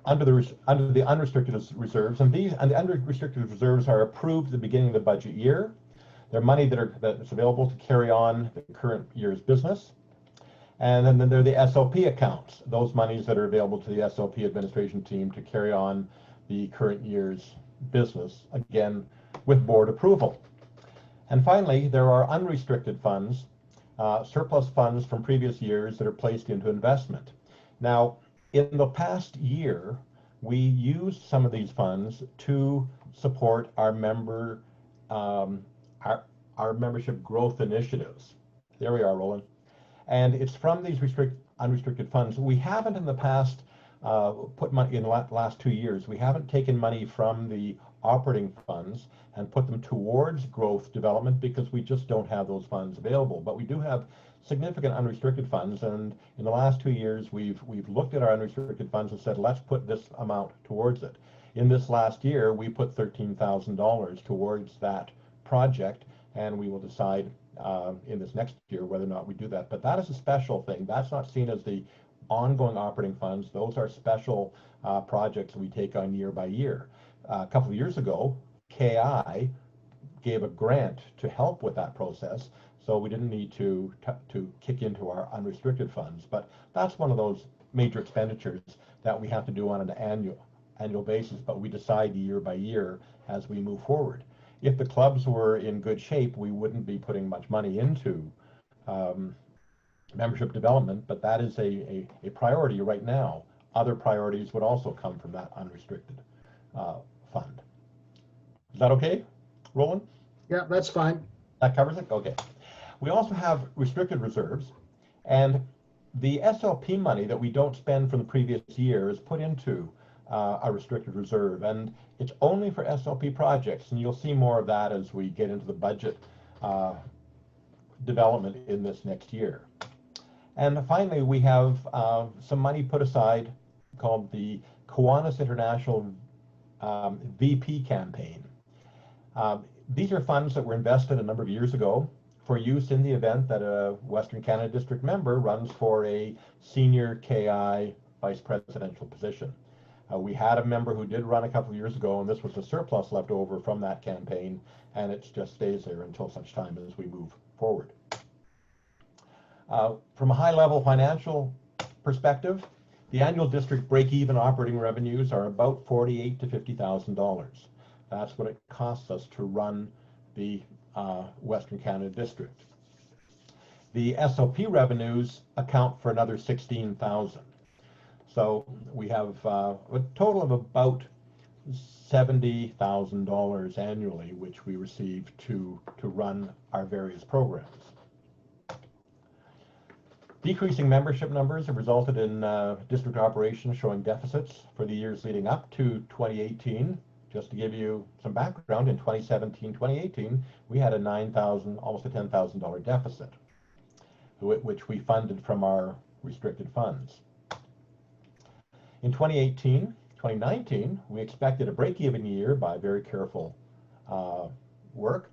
Under the unrestricted reserves, and the unrestricted reserves are approved at the beginning of the budget year. They're money that's available to carry on the current year's business. And then there are the SLP accounts, those monies that are available to the SLP administration team to carry on the current year's business, again, with board approval. And finally, there are unrestricted funds, surplus funds from previous years that are placed into investment. Now, in the past year, we used some of these funds to support our membership growth initiatives. There we are, Roland. And it's from these unrestricted funds. We haven't in the past put money in the last 2 years. We haven't taken money from the operating funds and put them towards growth development because we just don't have those funds available. But we do have significant unrestricted funds, and in the last 2 years we've looked at our unrestricted funds and said, let's put this amount towards it. In this last year, we put $13,000 towards that project, and we will decide in this next year whether or not we do that. But that is a special thing. That's not seen as the ongoing operating funds. Those are special projects we take on year by year. A couple of years ago, KI gave a grant to help with that process, so we didn't need to kick into our unrestricted funds. But that's one of those major expenditures that we have to do on an annual basis, but we decide year by year as we move forward. If the clubs were in good shape, we wouldn't be putting much money into membership development, but that is a priority right now. Other priorities would also come from that unrestricted fund. Is that okay, Roland? Yeah, that's fine. That covers it? Okay. We also have restricted reserves, and the SLP money that we don't spend from the previous year is put into a restricted reserve, and it's only for SLP projects, and you'll see more of that as we get into the budget development in this next year. And finally, we have some money put aside called the Kiwanis International VP campaign. These are funds that were invested a number of years ago for use in the event that a Western Canada District member runs for a senior KI vice presidential position. We had a member who did run a couple of years ago, and this was the surplus left over from that campaign, and it just stays there until such time as we move forward. From a high-level financial perspective, the annual district break-even operating revenues are about $48,000 to $50,000. That's what it costs us to run the Western Canada District. The SLP revenues account for another $16,000. So we have a total of about $70,000 annually, which we receive to run our various programs. Decreasing membership numbers have resulted in district operations showing deficits for the years leading up to 2018. Just to give you some background, in 2017-2018, we had a $9,000, almost a $10,000 deficit, which we funded from our restricted funds. In 2019, we expected a break-even year by very careful work,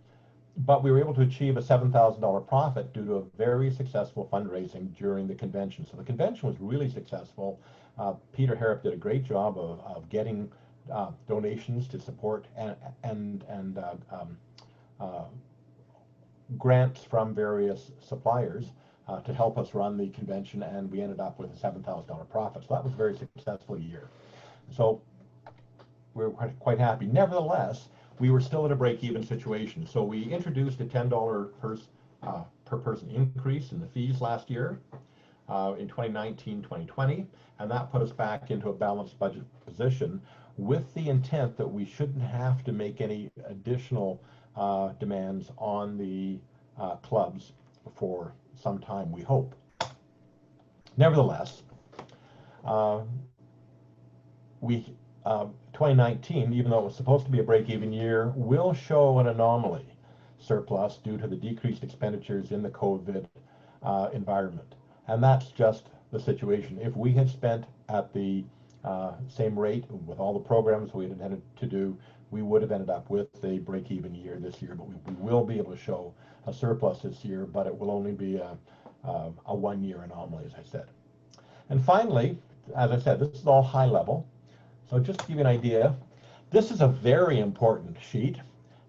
but we were able to achieve a $7,000 profit due to a very successful fundraising during the convention. So the convention was really successful. Peter Harrop did a great job of getting donations to support and grants from various suppliers to help us run the convention, and we ended up with a $7,000 profit. So that was a very successful year. So we're quite happy. Nevertheless, we were still in a break-even situation. So we introduced a $10 per person increase in the fees last year in 2019-2020, and that put us back into a balanced budget position with the intent that we shouldn't have to make any additional demands on the clubs for some time, we hope. Nevertheless, 2019, even though it was supposed to be a break-even year, will show an anomaly surplus due to the decreased expenditures in the COVID environment. And that's just the situation. If we had spent at the same rate with all the programs we had intended to do, we would have ended up with a break-even year this year, but we will be able to show a surplus this year, but it will only be a one-year anomaly, as I said. And finally, as I said, this is all high level. So just to give you an idea, this is a very important sheet,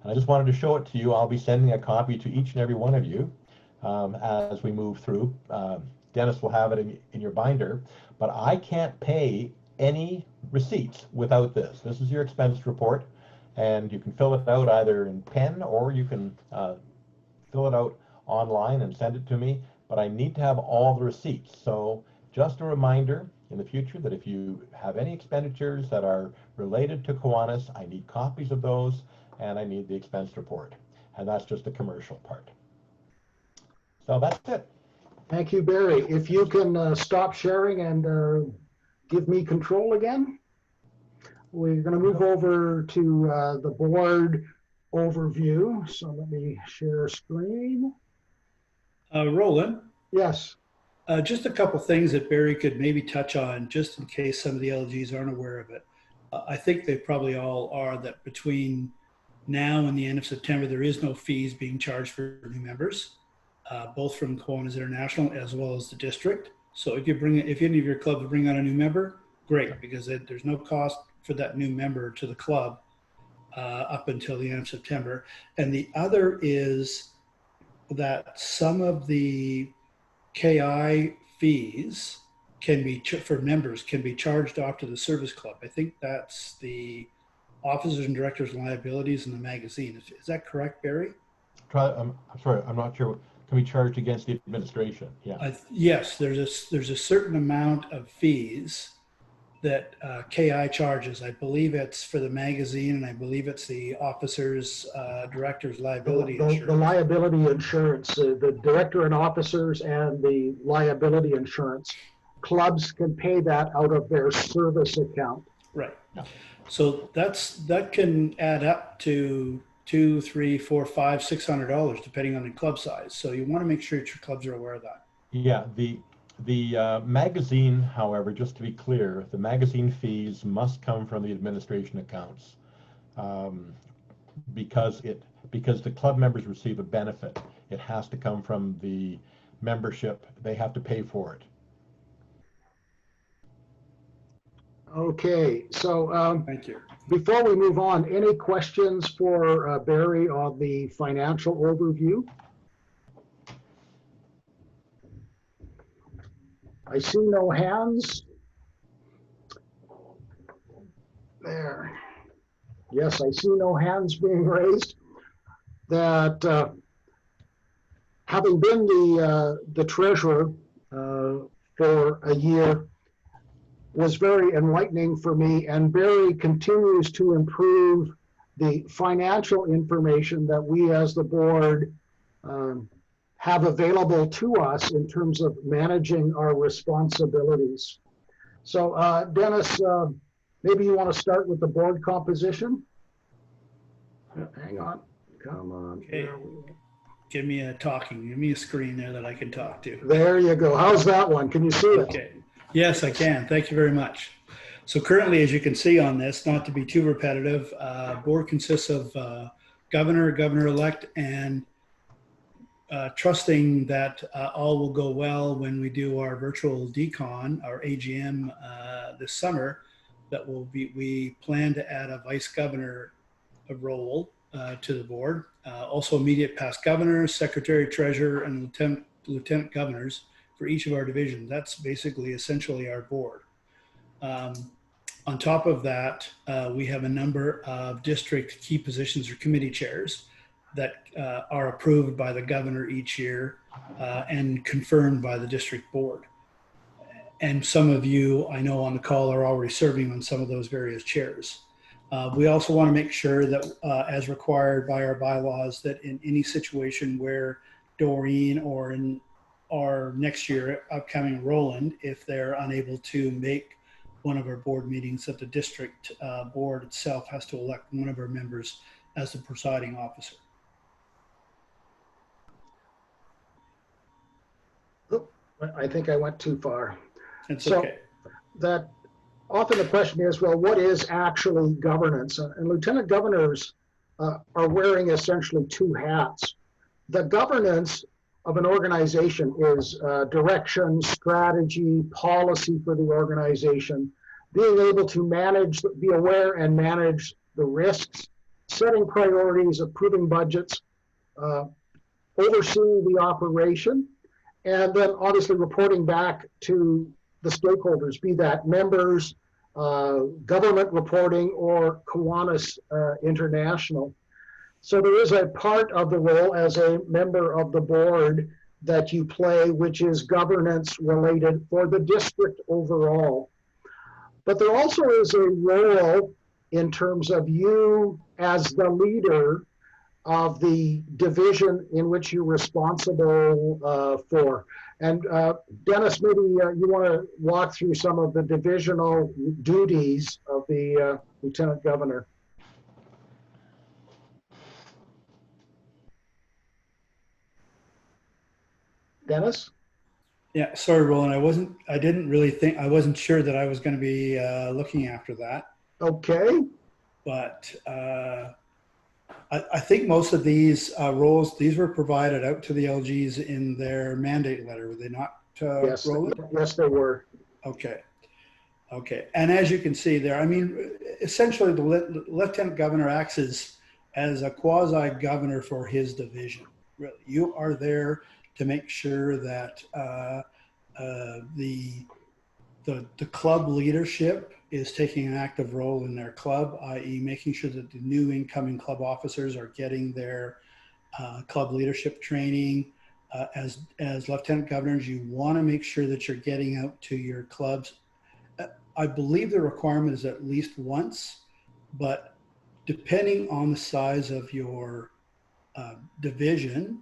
and I just wanted to show it to you. I'll be sending a copy to each and every one of you as we move through. Dennis will have it in your binder, but I can't pay any receipts without this. This is your expense report, and you can fill it out either in pen or you can fill it out online and send it to me, but I need to have all the receipts. So just a reminder in the future that if you have any expenditures that are related to Kiwanis, I need copies of those, and I need the expense report. And that's just the commercial part. So that's it. Thank you, Barry. If you can stop sharing and give me control again. we're going to move over to the board overview. So let me share screen. Roland, Yes. just a couple things that Barry could maybe touch on, just in case some of the LGs aren't aware of it. I think they probably all are, that between now and the end of September, there is no fees being charged for new members, both from Kiwanis International as well as the district. So if any of your clubs bring on a new member, great, because there's no cost for that new member to the club up until the end of September. And the other is that some of the KI fees for members can be charged off to the service club. I think that's the officers and directors liabilities in the magazine. Is that correct, Barry? I'm sorry, I'm not sure. Can be charged against the administration? Yeah. Yes, there's a certain amount of fees that KI charges. I believe it's for the magazine, and I believe it's the officers, directors liability insurance. The liability insurance, the director and officers and the liability insurance, clubs can pay that out of their service account. Right. Yeah. So that can add up to $200, $300, $400, $500, $600, depending on the club size. So you want to make sure that your clubs are aware of that. Yeah. The magazine, however, just to be clear, the magazine fees must come from the administration accounts, because the club members receive a benefit. It has to come from the membership. They have to pay for it. Okay, so Thank you. before we move on, any questions for Barry on the financial overview? I see no hands. There. Yes, I see no hands being raised. That having been the treasurer for a year was very enlightening for me, and Barry continues to improve the financial information that we as the board have available to us in terms of managing our responsibilities. So Dennis, maybe you want to start with the board composition? Hang on, come on. Okay. Give me a screen there that I can talk to. There you go. How's that one? Can you see it? Okay. Yes, I can. Thank you very much. So currently, as you can see on this, not to be too repetitive, board consists of governor, governor-elect, and trusting that all will go well when we do our virtual decon, our AGM this summer, that we plan to add a vice governor role to the board. Also immediate past governors, secretary, treasurer, and lieutenant governors for each of our divisions. That's basically essentially our board. On top of that, we have a number of district key positions or committee chairs that are approved by the governor each year and confirmed by the district board. And some of you, I know on the call, are already serving on some of those various chairs. We also want to make sure that, as required by our bylaws, that in any situation where Doreen or next year upcoming Roland, if they're unable to make one of our board meetings, that the district board itself has to elect one of our members as the presiding officer. I think I went too far. It's So okay. that often the question is, well, what is actually governance? And lieutenant governors are wearing essentially two hats. The governance of an organization is direction, strategy, policy for the organization, being able to manage, be aware and manage the risks, setting priorities, approving budgets, overseeing the operation, and then obviously reporting back to the stakeholders, be that members, government reporting, or Kiwanis International. So there is a part of the role as a member of the board that you play, which is governance related for the district overall. But there also is a role in terms of you as the leader of the division in which you're responsible for. And Dennis, maybe you want to walk through some of the divisional duties of the Lieutenant Governor. Dennis? Yeah, sorry, Roland. I wasn't sure that I was going to be looking after that. Okay. But I think most of these roles, these were provided out to the LGs in their mandate letter, were they not, Yes, Roland? yes, they were. Okay. Okay. And as you can see there, I mean, essentially the Lieutenant Governor acts as a quasi-governor for his division. Really, you are there to make sure that the club leadership is taking an active role in their club, i.e. making sure that the new incoming club officers are getting their club leadership training. As lieutenant governors, you want to make sure that you're getting out to your clubs. I believe the requirement is at least once, but depending on the size of your division,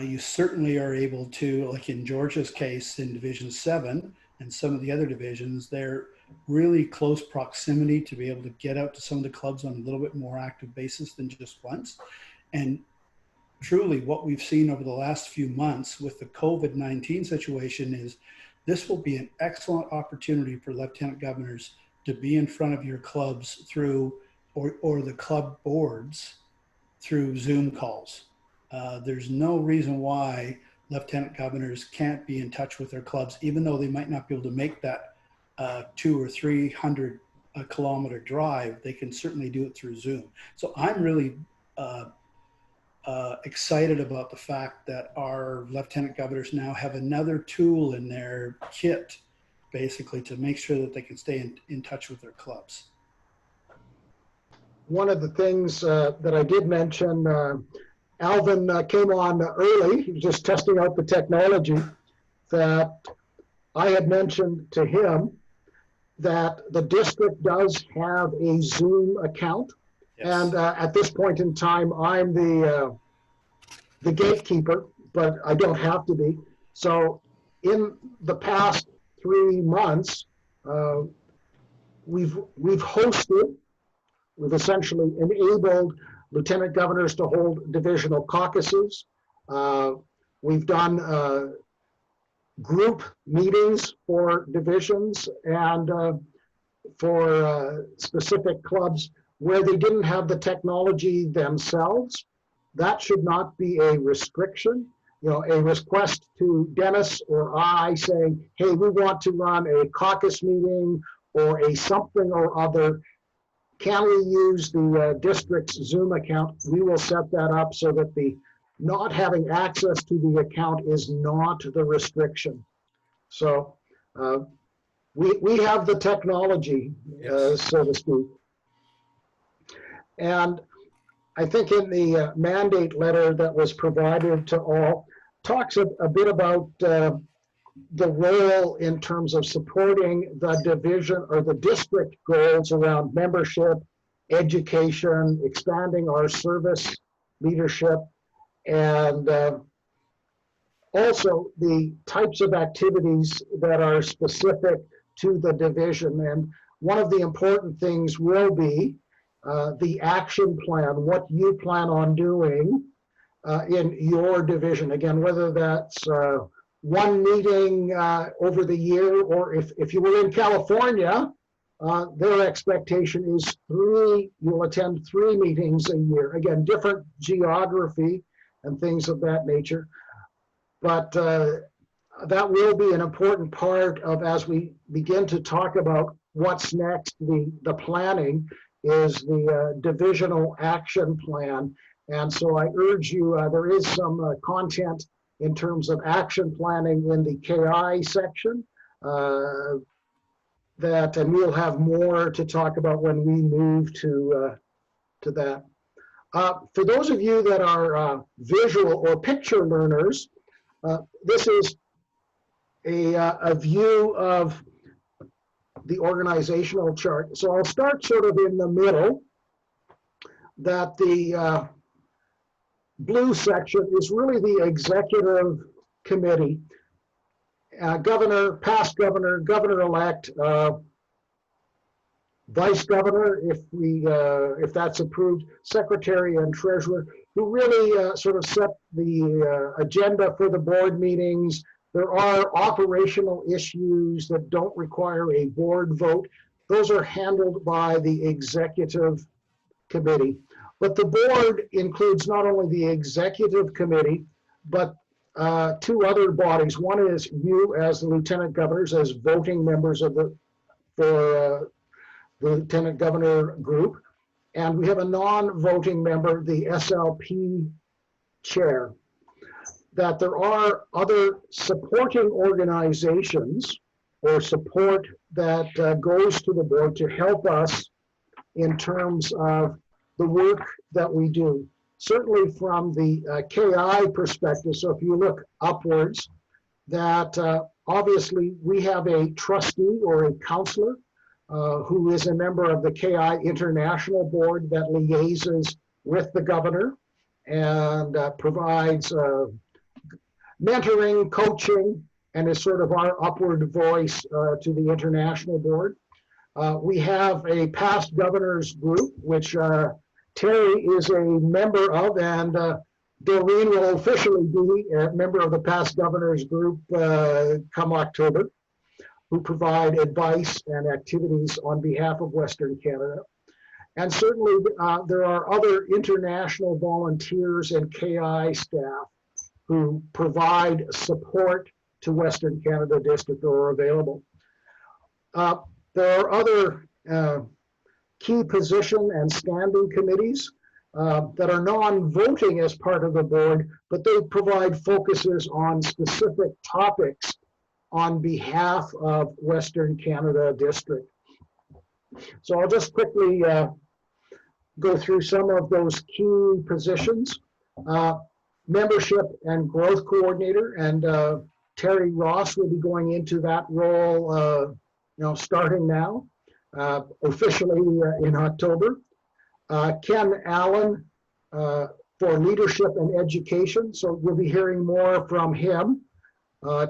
you certainly are able to, like in Georgia's case in Division 7 and some of the other divisions, they're really close proximity to be able to get out to some of the clubs on a little bit more active basis than just once. And truly what we've seen over the last few months with the COVID-19 situation is this will be an excellent opportunity for lieutenant governors to be in front of your clubs through, or the club boards through Zoom calls. There's no reason why lieutenant governors can't be in touch with their clubs, even though they might not be able to make that 200 or 300 kilometer drive. They can certainly do it through Zoom. So I'm really excited about the fact that our lieutenant governors now have another tool in their kit, basically, to make sure that they can stay in touch with their clubs. One of the things that I did mention, Alvin came on early, he was just testing out the technology, that I had mentioned to him that the district does have a Zoom account. Yes. And at this point in time, I'm the gatekeeper, but I don't have to be. So in the past 3 months, we've essentially enabled lieutenant governors to hold divisional caucuses. We've done group meetings for divisions and for specific clubs where they didn't have the technology themselves. That should not be a restriction. You know, a request to Dennis or I saying, hey, we want to run a caucus meeting or a something or other. Can we use the district's Zoom account? We will set that up so that the not having access to the account is not the restriction. So we have the technology, so to speak. And I think in the mandate letter that was provided to all, talks a bit about the role in terms of supporting the division or the district goals around membership, education, expanding our service leadership, and also the types of activities that are specific to the division. And one of the important things will be the action plan, what you plan on doing in your division. Again, whether that's one meeting over the year, or if you were in California, their expectation is you'll attend 3 meetings a year. Again, different geography and things of that nature. But that will be an important part of, as we begin to talk about what's next, the planning is the divisional action plan. And so I urge you, there is some content in terms of action planning in the KI section and we'll have more to talk about when we move to that. For those of you that are visual or picture learners, this is a view of the organizational chart. So I'll start sort of in the middle, that the blue section is really the executive committee. Governor, past governor, governor-elect, vice governor, if that's approved, secretary and treasurer, who really sort of set the agenda for the board meetings. There are operational issues that don't require a board vote. Those are handled by the executive committee. But the board includes not only the executive committee, but two other bodies. One is you as the lieutenant governors, as voting members of the lieutenant governor group. And we have a non-voting member, the SLP chair. That there are other supporting organizations or support that goes to the board to help us in terms of the work that we do. Certainly from the KI perspective, so if you look upwards, that obviously we have a trustee or a counselor who is a member of the KI International Board that liaises with the governor and provides mentoring, coaching, and is sort of our upward voice to the international board. We have a past governors group, which Terry is a member of, and Doreen will officially be a member of the past governors group come October, who provide advice and activities on behalf of Western Canada. And certainly there are other international volunteers and KI staff who provide support to Western Canada District or are available. There are other key position and standing committees that are non-voting as part of the board, but they provide focuses on specific topics on behalf of Western Canada District. So I'll just quickly go through some of those key positions. Membership and growth coordinator, and Terry Ross will be going into that role starting now, officially in October. Ken Allen for leadership and education, so we'll be hearing more from him.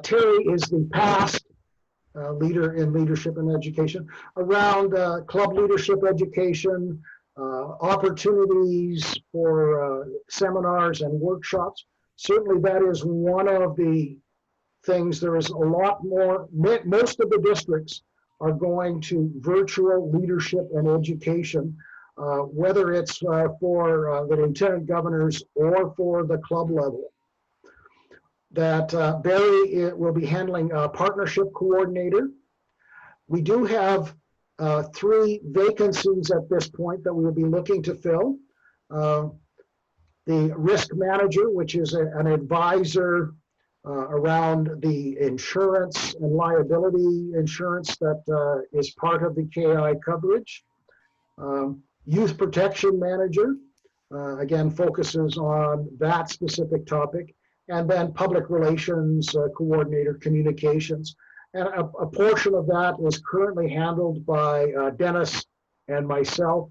Terry is the past leader in leadership and education around club leadership education, opportunities for seminars and workshops. Certainly that is one of the things. There is a lot more. Most of the districts are going to virtual leadership and education, whether it's for the lieutenant governors or for the club level. That Barry will be handling a partnership coordinator. We do have 3 vacancies at this point that we will be looking to fill. The risk manager, which is an advisor around the insurance and liability insurance that is part of the KI coverage. Youth protection manager, again, focuses on that specific topic. And then public relations coordinator, communications. And a portion of that is currently handled by Dennis and myself.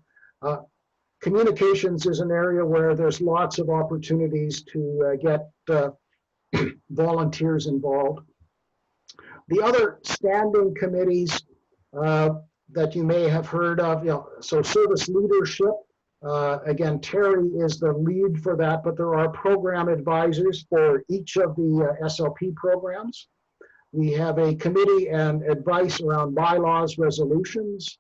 Communications is an area where there's lots of opportunities to get volunteers involved. The other standing committees that you may have heard of, so service leadership. Again, Terry is the lead for that, but there are program advisors for each of the SLP programs. We have a committee and advice around bylaws, resolutions,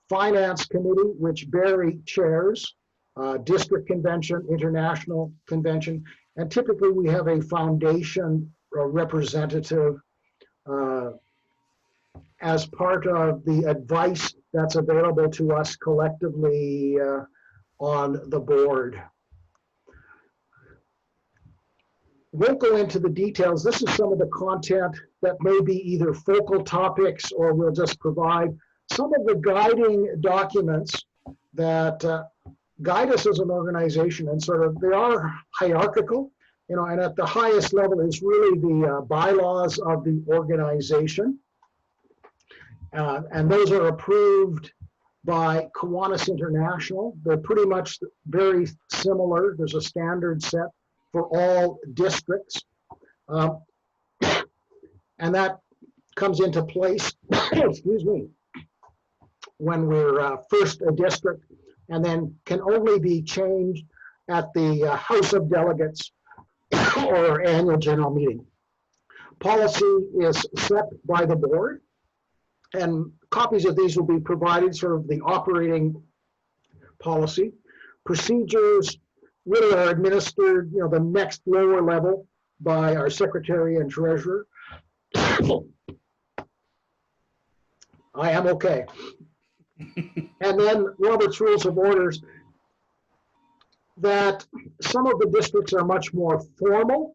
finance committee, which Barry chairs, district convention, international convention, and typically we have a foundation representative as part of the advice that's available to us collectively on the board. Won't go into the details. This is some of the content that may be either focal topics or we'll just provide some of the guiding documents that guide us as an organization, and sort of, they are hierarchical, and at the highest level is really the bylaws of the organization. And those are approved by Kiwanis International. They're pretty much very similar. There's a standard set for all districts. And that comes into place, excuse me, when we're first a district, and then can only be changed at the House of Delegates or annual general meeting. Policy is set by the board, and copies of these will be provided, sort of the operating policy. Procedures really are administered, the next lower level by our secretary and treasurer. I am okay. And then Robert's Rules of Orders, that some of the districts are much more formal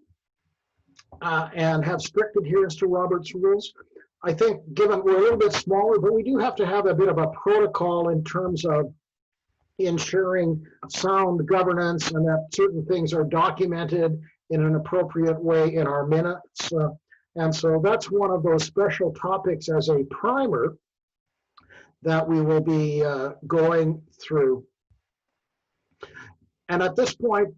and have strict adherence to Robert's Rules. I think given we're a little bit smaller, but we do have to have a bit of a protocol in terms of ensuring sound governance and that certain things are documented in an appropriate way in our minutes. And so that's one of those special topics as a primer that we will be going through. And at this point,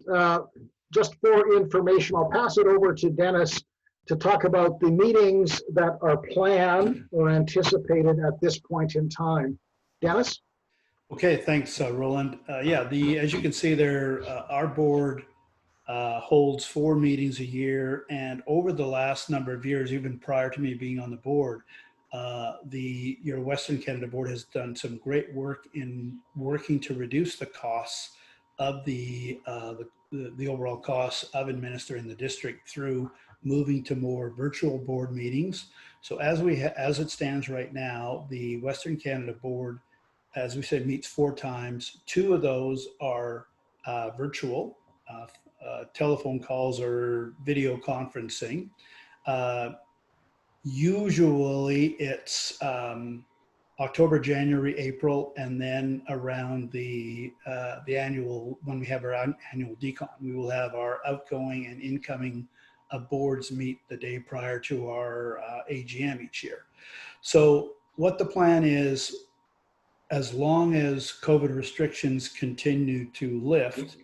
just for information, I'll pass it over to Dennis to talk about the meetings that are planned or anticipated at this point in time. Dennis? Okay, thanks, Roland. Yeah, as you can see there, our board holds 4 meetings a year, and over the last number of years, even prior to me being on the board, your Western Canada board has done some great work in working to reduce the costs of the overall costs of administering the district through moving to more virtual board meetings. So as it stands right now, the Western Canada board, as we said, meets 4 times. 2 of those are virtual, telephone calls or video conferencing. Usually it's October, January, April, and then around the annual, when we have our annual decon, we will have our outgoing and incoming boards meet the day prior to our AGM each year. So what the plan is, as long as COVID restrictions continue to lift,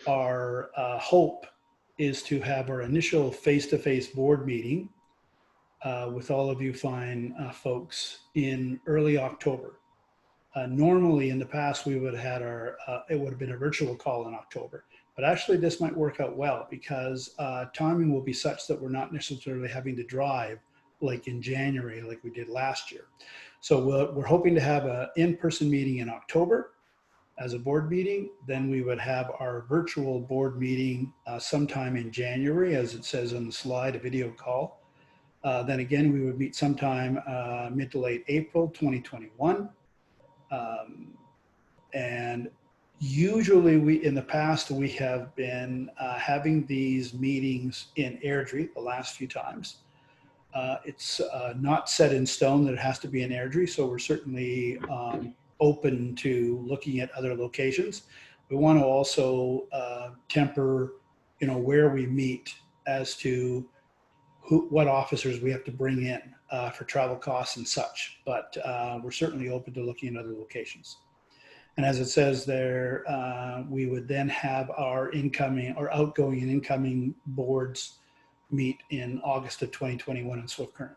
our hope is to have our initial face-to-face board meeting with all of you fine folks in early October. Normally in the past, we would have had it would have been a virtual call in October, but actually this might work out well because timing will be such that we're not necessarily having to drive like in January, like we did last year. So we're hoping to have an in-person meeting in October as a board meeting. Then we would have our virtual board meeting sometime in January, as it says on the slide, a video call. Then again, we would meet sometime mid to late April 2021. And usually in the past, we have been having these meetings in Airdrie the last few times. It's not set in stone that it has to be in Airdrie, so we're certainly open to looking at other locations. We want to also temper, where we meet as to what officers we have to bring in for travel costs and such, but we're certainly open to looking at other locations. And as it says there, we would then have our incoming or outgoing and incoming boards meet in August of 2021 in Swift Current.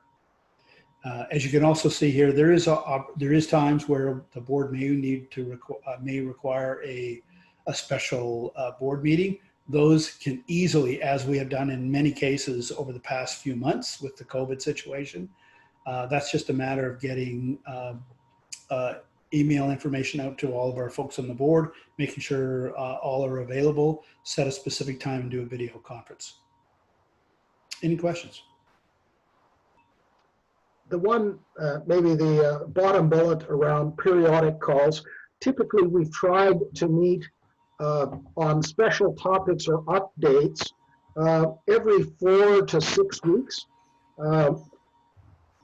As you can also see here, there is times where the board may require a special board meeting. Those can easily, as we have done in many cases over the past few months with the COVID situation, that's just a matter of getting email information out to all of our folks on the board, making sure all are available, set a specific time and do a video conference. Any questions? The one, maybe the bottom bullet around periodic calls, typically we've tried to meet on special topics or updates every 4 to 6 weeks.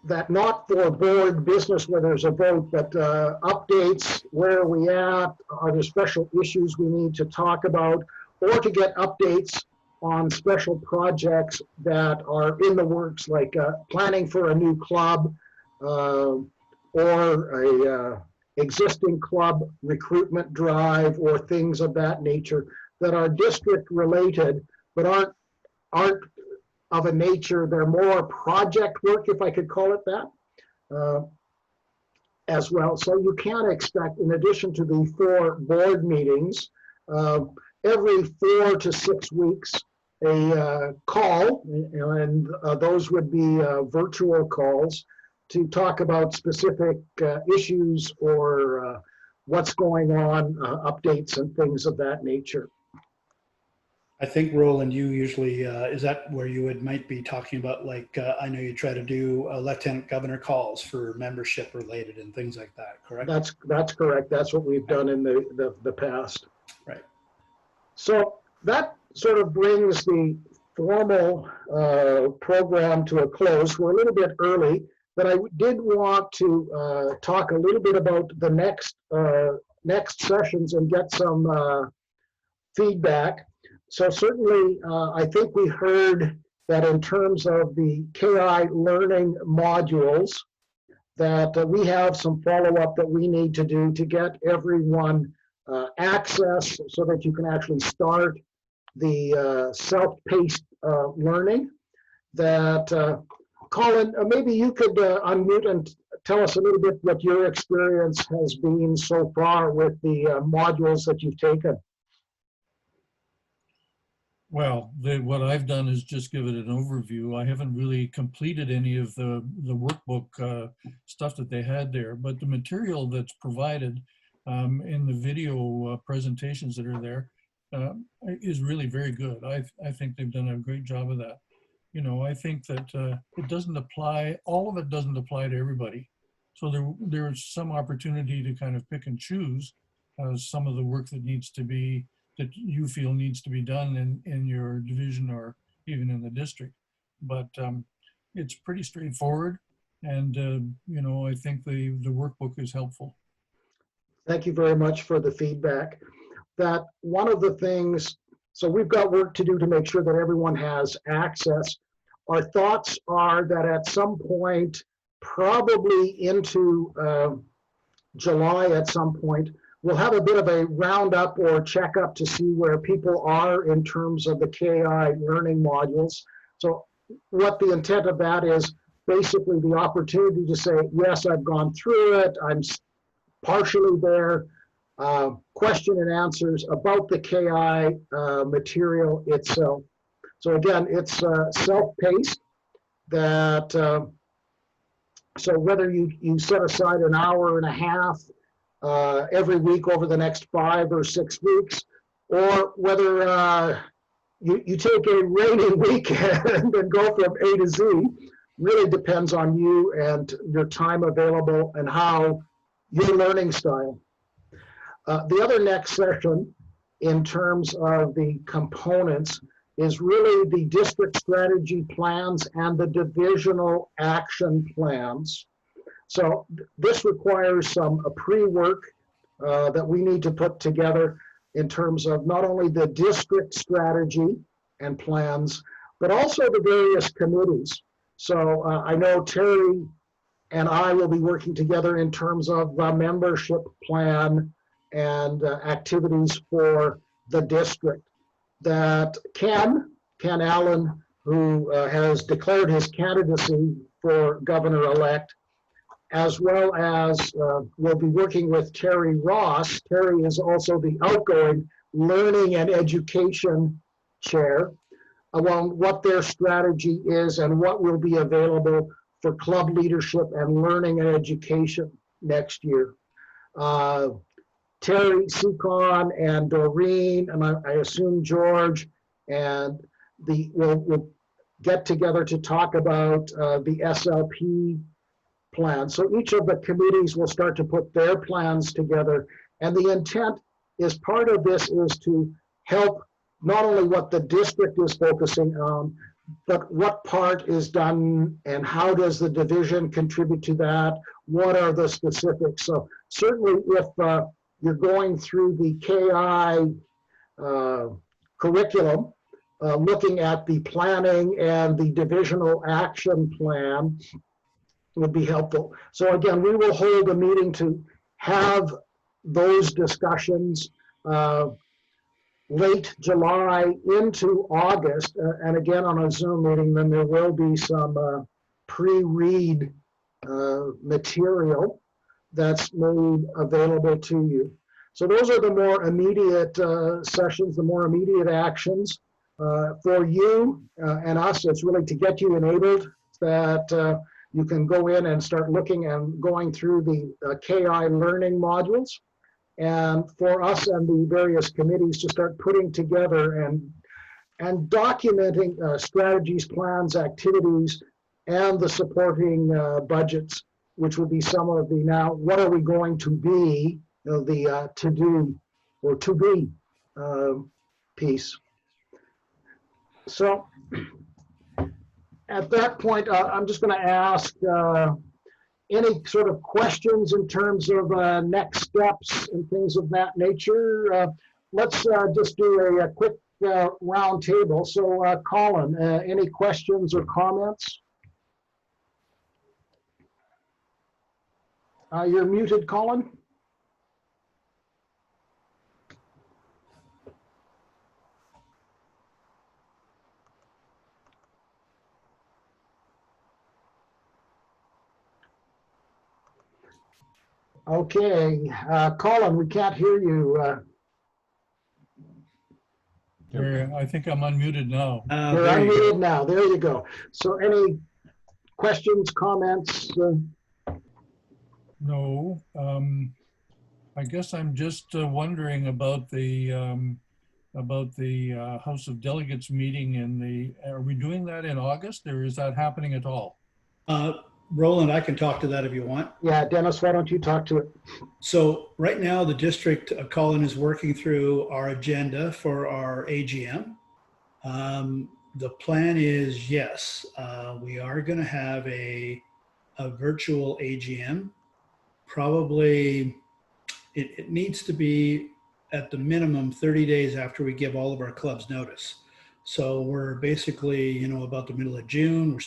That not for board business where there's a vote, but updates, where are we at, are there special issues we need to talk about, or to get updates on special projects that are in the works, like planning for a new club or a existing club recruitment drive or things of that nature that are district related, but aren't of a nature, they're more project work, if I could call it that, as well. So you can expect, in addition to the 4 board meetings, every 4 to 6 weeks, a call, and those would be virtual calls to talk about specific issues or what's going on, updates and things of that nature. I think, Roland, you usually, is that where you might be talking about, like, I know you try to do lieutenant governor calls for membership related and things like that, correct? That's correct. That's what we've done in the past. Right. So that sort of brings the formal program to a close. We're a little bit early, but I did want to talk a little bit about the next sessions and get some feedback. So certainly, I think we heard that in terms of the KI learning modules, that we have some follow-up that we need to do to get everyone access so that you can actually start the self-paced learning. That, Colin, maybe you could unmute and tell us a little bit what your experience has been so far with the modules that you've taken. Well, what I've done is just give it an overview. I haven't really completed any of the workbook stuff that they had there, but the material that's provided in the video presentations that are there is really very good. I think they've done a great job of that. You know, I think that it doesn't apply, all of it doesn't apply to everybody. So there's some opportunity to kind of pick and choose some of the work that needs to be, that you feel needs to be done in your division or even in the district. But it's pretty straightforward. And, you know, I think the workbook is helpful. Thank you very much for the feedback. That one of the things, so we've got work to do to make sure that everyone has access. Our thoughts are that at some point, probably into July at some point, we'll have a bit of a roundup or checkup to see where people are in terms of the KI learning modules. So what the intent of that is, basically the opportunity to say, yes, I've gone through it, I'm partially there, question and answers about the KI material itself. So again, it's self-paced, that so whether you set aside an hour and a half every week over the next 5 or 6 weeks, or whether you take a rainy weekend and go from A to Z, really depends on you and your time available and how your learning style. The other next session in terms of the components is really the district strategy plans and the divisional action plans. So this requires some pre-work that we need to put together in terms of not only the district strategy and plans, but also the various committees. So I know Terry and I will be working together in terms of the membership plan and activities for the district. That Ken Allen, who has declared his candidacy for governor-elect, as well as we'll be working with Terry Ross. Terry is also the outgoing learning and education chair, along what their strategy is and what will be available for club leadership and learning and education next year. Terry, Seacon, and Doreen, and I assume George, and we'll get together to talk about the SLP plan. So each of the committees will start to put their plans together. And the intent is, part of this is to help not only what the district is focusing on, but what part is done and how does the division contribute to that? What are the specifics? So certainly if you're going through the KI curriculum, looking at the planning and the divisional action plan would be helpful. So again, we will hold a meeting to have those discussions. late July into August, and again on a Zoom meeting, then there will be some pre-read material that's made available to you. So those are the more immediate sessions, the more immediate actions. For you and us, it's really to get you enabled that you can go in and start looking and going through the KI learning modules. And for us and the various committees to start putting together and documenting strategies, plans, activities, and the supporting budgets, which will be some of the now, what are we going to be, the to-do or to-be piece. So at that point, I'm just going to ask any sort of questions in terms of next steps and things of that nature. Let's just do a quick round table. So Colin, any questions or comments? You're muted, Colin. Okay, Colin, we can't hear you. I think I'm unmuted now. You're unmuted now. There you go. So any questions, comments? No. I guess I'm just wondering about the House of Delegates meeting are we doing that in August, or is that happening at all? Roland, I can talk to that if you want. Yeah, Dennis, why don't you talk to it? So right now, the district, Colin, is working through our agenda for our AGM. The plan is, yes, we are going to have a virtual AGM. Probably it needs to be at the minimum 30 days after we give all of our clubs notice. So we're basically, about the middle of June. We're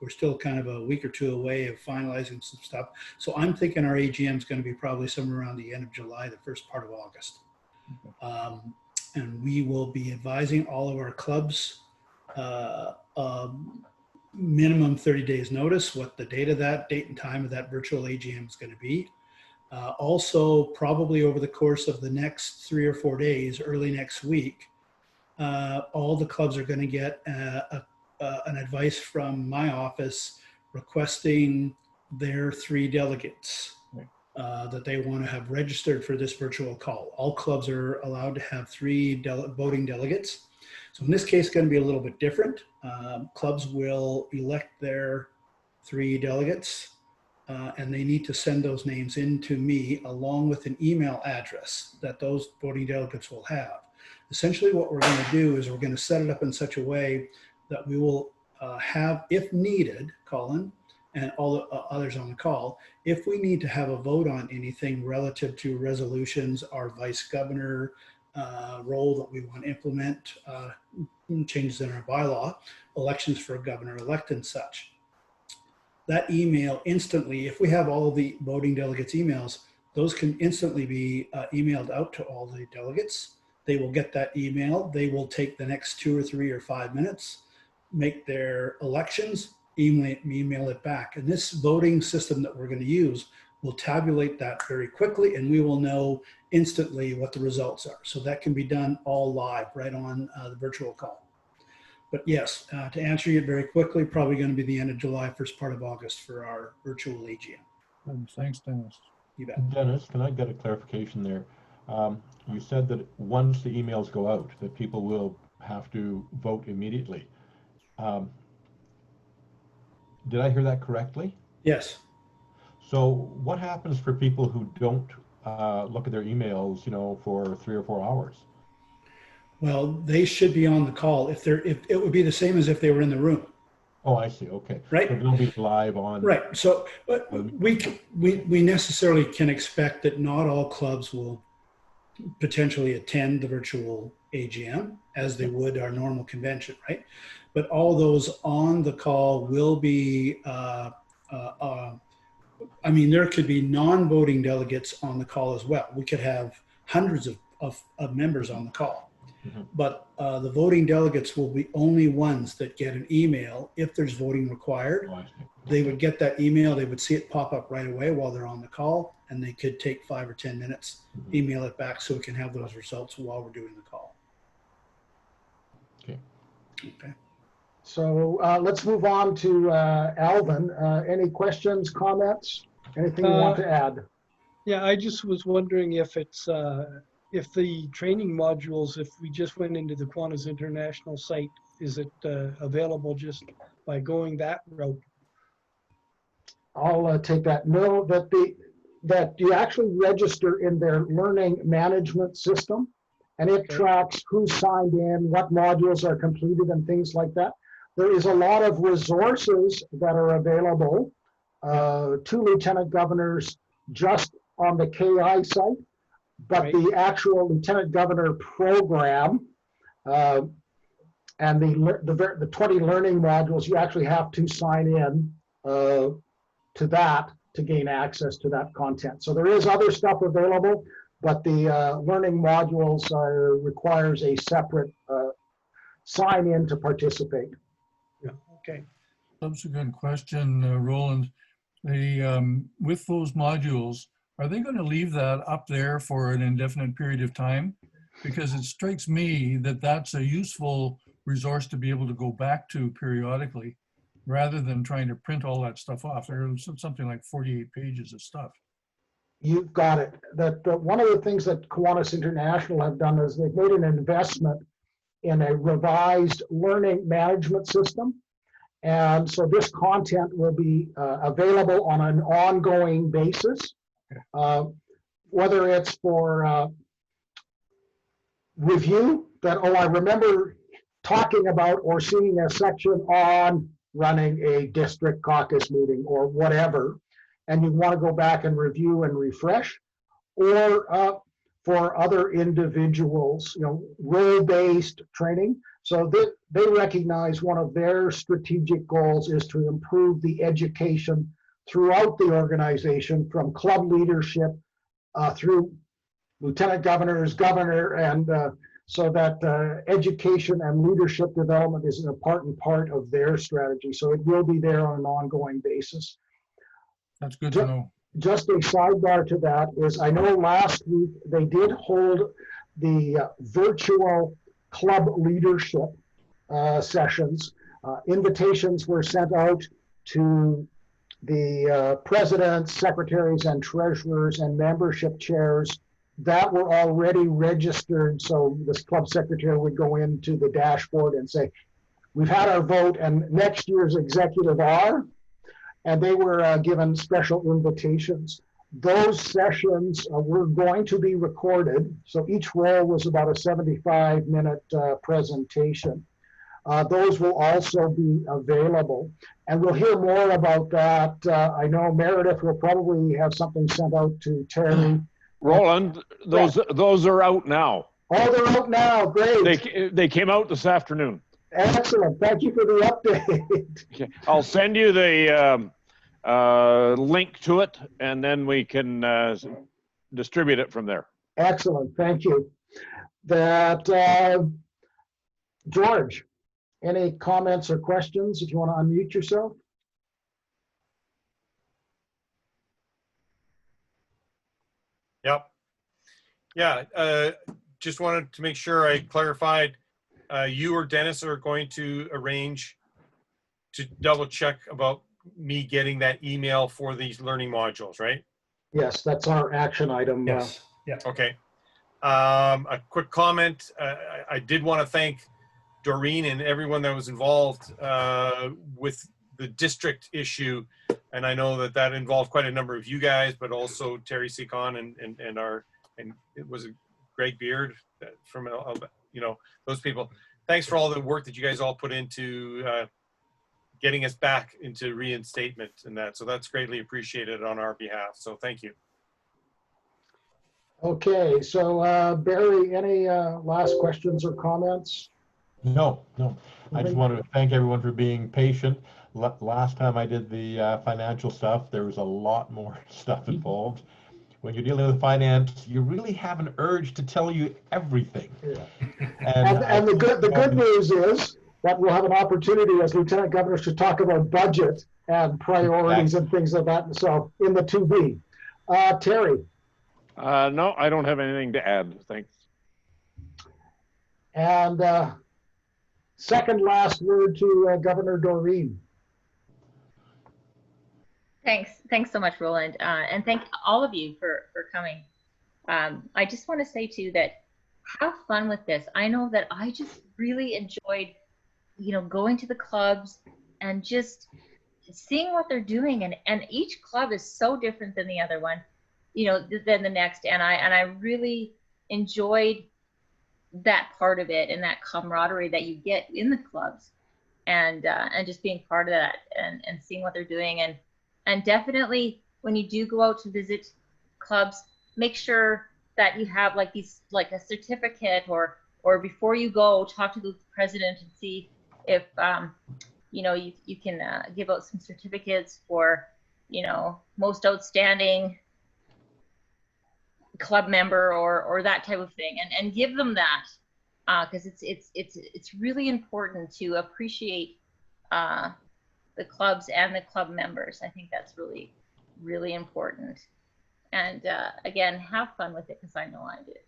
still kind of a week or two away of finalizing some stuff. So I'm thinking our AGM is going to be probably somewhere around the end of July, the first part of August. And we will be advising all of our clubs minimum 30 days notice what the date and time of that virtual AGM is going to be. Also, probably over the course of the next 3 or 4 days, early next week, all the clubs are going to get an advice from my office requesting their 3 delegates that they want to have registered for this virtual call. All clubs are allowed to have 3 voting delegates. So in this case, it's going to be a little bit different. Clubs will elect their 3 delegates, and they need to send those names in to me along with an email address that those voting delegates will have. Essentially what we're going to do is we're going to set it up in such a way that we will have, if needed, Colin, and all the others on the call, if we need to have a vote on anything relative to resolutions, our vice governor role that we want to implement, changes in our bylaw, elections for a governor-elect and such. That email instantly, if we have all the voting delegates' emails, those can instantly be emailed out to all the delegates. They will get that email. They will take the next 2 or 3 or 5 minutes, make their elections, email it back. And this voting system that we're going to use will tabulate that very quickly, and we will know instantly what the results are. So that can be done all live right on the virtual call. But yes, to answer you very quickly, probably going to be the end of July, first part of August for our virtual AGM. Thanks, Dennis. You bet. Dennis, can I get a clarification there? You said that once the emails go out, that people will have to vote immediately. Did I hear that correctly? Yes. So what happens for people who don't look at their emails, for 3 or 4 hours? Well, they should be on the call. If it would be the same as if they were in the room. Oh, I see. Okay. Right. So they'll be live on. Right. So we necessarily can expect that not all clubs will potentially attend the virtual AGM as they would our normal convention, right? But all those on the call will be, there could be non-voting delegates on the call as well. We could have hundreds of members on the call. But the voting delegates will be only ones that get an email if there's voting required. Oh, I see. They would get that email, they would see it pop up right away while they're on the call, and they could take 5 or 10 minutes, email it back so we can have those results while we're doing the call. Okay. Okay. So let's move on to Alvin. Any questions, comments, anything you want to add? Yeah, I just was wondering if it's, if the training modules, if we just went into the Kiwanis International site, is it available just by going that route? I'll take that. No, that you actually register in their learning management system, and it tracks who's signed in, what modules are completed, and things like that. There is a lot of resources that are available to lieutenant governors just on the KI site, but the actual lieutenant governor program and the 20 learning modules, you actually have to sign in to that to gain access to that content. So there is other stuff available, but the learning modules requires a separate sign in to participate. Yeah, okay. Subsequent question, Roland. With those modules, are they going to leave that up there for an indefinite period of time? Because it strikes me that that's a useful resource to be able to go back to periodically, rather than trying to print all that stuff off. There's something like 48 pages of stuff. You've got it. One of the things that Kiwanis International have done is they've made an investment in a revised learning management system. And so this content will be available on an ongoing basis, whether it's for review that, oh, I remember talking about or seeing a section on running a district caucus meeting or whatever, and you want to go back and review and refresh, or for other individuals, role-based training. So they recognize one of their strategic goals is to improve the education throughout the organization, from club leadership through lieutenant governors, governor, and so that education and leadership development is an important part of their strategy. So it will be there on an ongoing basis. That's good to know. Just a sidebar to that is, I know last week they did hold the virtual club leadership sessions. Invitations were sent out to the presidents, secretaries, and treasurers and membership chairs that were already registered. So this club secretary would go into the dashboard and say, we've had our vote and next year's executive are, and they were given special invitations. Those sessions were going to be recorded. So each role was about a 75-minute presentation. Those will also be available. And we'll hear more about that. I know Meredith will probably have something sent out to Terry. Roland, those are out now. Oh, they're out now. Great. They came out this afternoon. Excellent. Thank you for the update. Okay. I'll send you the link to it, and then we can distribute it from there. Excellent. Thank you. George, any comments or questions if you want to unmute yourself? Yep. Yeah. Just wanted to make sure I clarified. You or Dennis are going to arrange to double check about me getting that email for these learning modules, right? Yes, that's our action item. Yes. Yeah. Okay. A quick comment. I did want to thank Doreen and everyone that was involved with the district issue. And I know that involved quite a number of you guys, but also Terry Seacon and it was Greg Beard from, those people. Thanks for all the work that you guys all put into getting us back into reinstatement and that. So that's greatly appreciated on our behalf. So thank you. Okay, so Barry, any last questions or comments? No. I just wanted to thank everyone for being patient. Last time I did the financial stuff, there was a lot more stuff involved when you're dealing with finance, you really have an urge to tell you everything. Yeah. And And the good news is that we'll have an opportunity as lieutenant governors to talk about budget and priorities and things like that. So in the 2B. Terry. No, I don't have anything to add. Thanks. And second last word to Governor Doreen. Thanks so much, Roland, and thank all of you for coming. I just want to say too that have fun with this. I know that I just really enjoyed, going to the clubs and just seeing what they're doing, and each club is so different than the other one, than the next, and I really enjoyed that part of it and that camaraderie that you get in the clubs, and just being part of that and seeing what they're doing, and definitely when you do go out to visit clubs, make sure that you have like a certificate, or before you go, talk to the president and see if you can give out some certificates for most outstanding club member or that type of thing, and give them that, because it's really important to appreciate the clubs and the club members. I think that's really, really important. And again, have fun with it, because I know I did.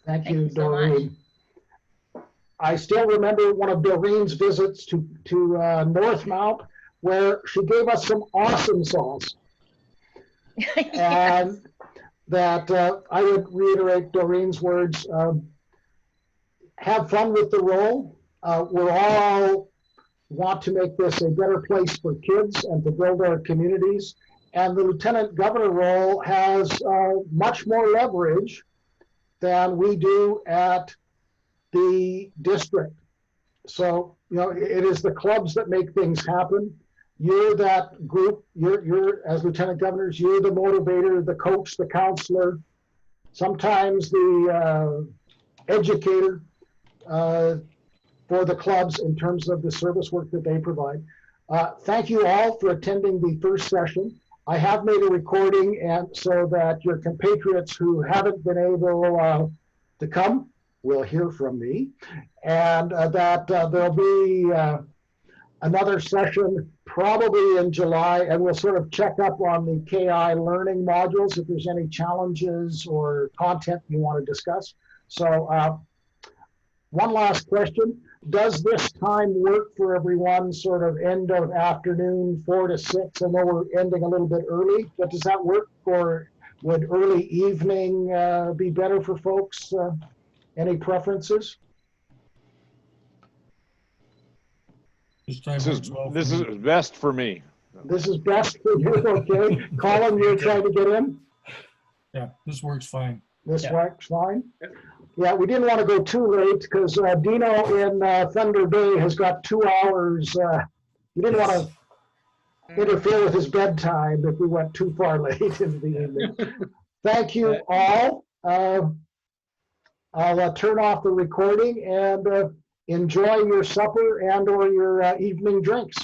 Thank you, so Doreen. I still remember one of Doreen's visits to Northmount, where she gave us some awesome songs. Yes. And that I would reiterate Doreen's words, have fun with the role. We're all want to make this a better place for kids and to build our communities. And the lieutenant governor role has much more leverage than we do at the district. So, it is the clubs that make things happen. You're that group, you're as lieutenant governors, you're the motivator, the coach, the counselor, sometimes the educator for the clubs in terms of the service work that they provide. Thank you all for attending the first session. I have made a recording, and so that your compatriots who haven't been able to come will hear from me, and that there'll be another session probably in July, and we'll sort of check up on the KI learning modules if there's any challenges or content you want to discuss. So one last question. Does this time work for everyone, sort of end of afternoon, 4 to 6? I know we're ending a little bit early, but does that work, or would early evening be better for folks? Any preferences? This is best for me. This is best for you, okay? Colin, you're trying to get in? Yeah, this works fine. This works fine? Yeah, we didn't want to go too late because Dino in Thunder Bay has got 2 hours. We didn't want to interfere with his bedtime if we went too far late into the evening. Thank you all. I'll turn off the recording and enjoy your supper and or your evening drinks.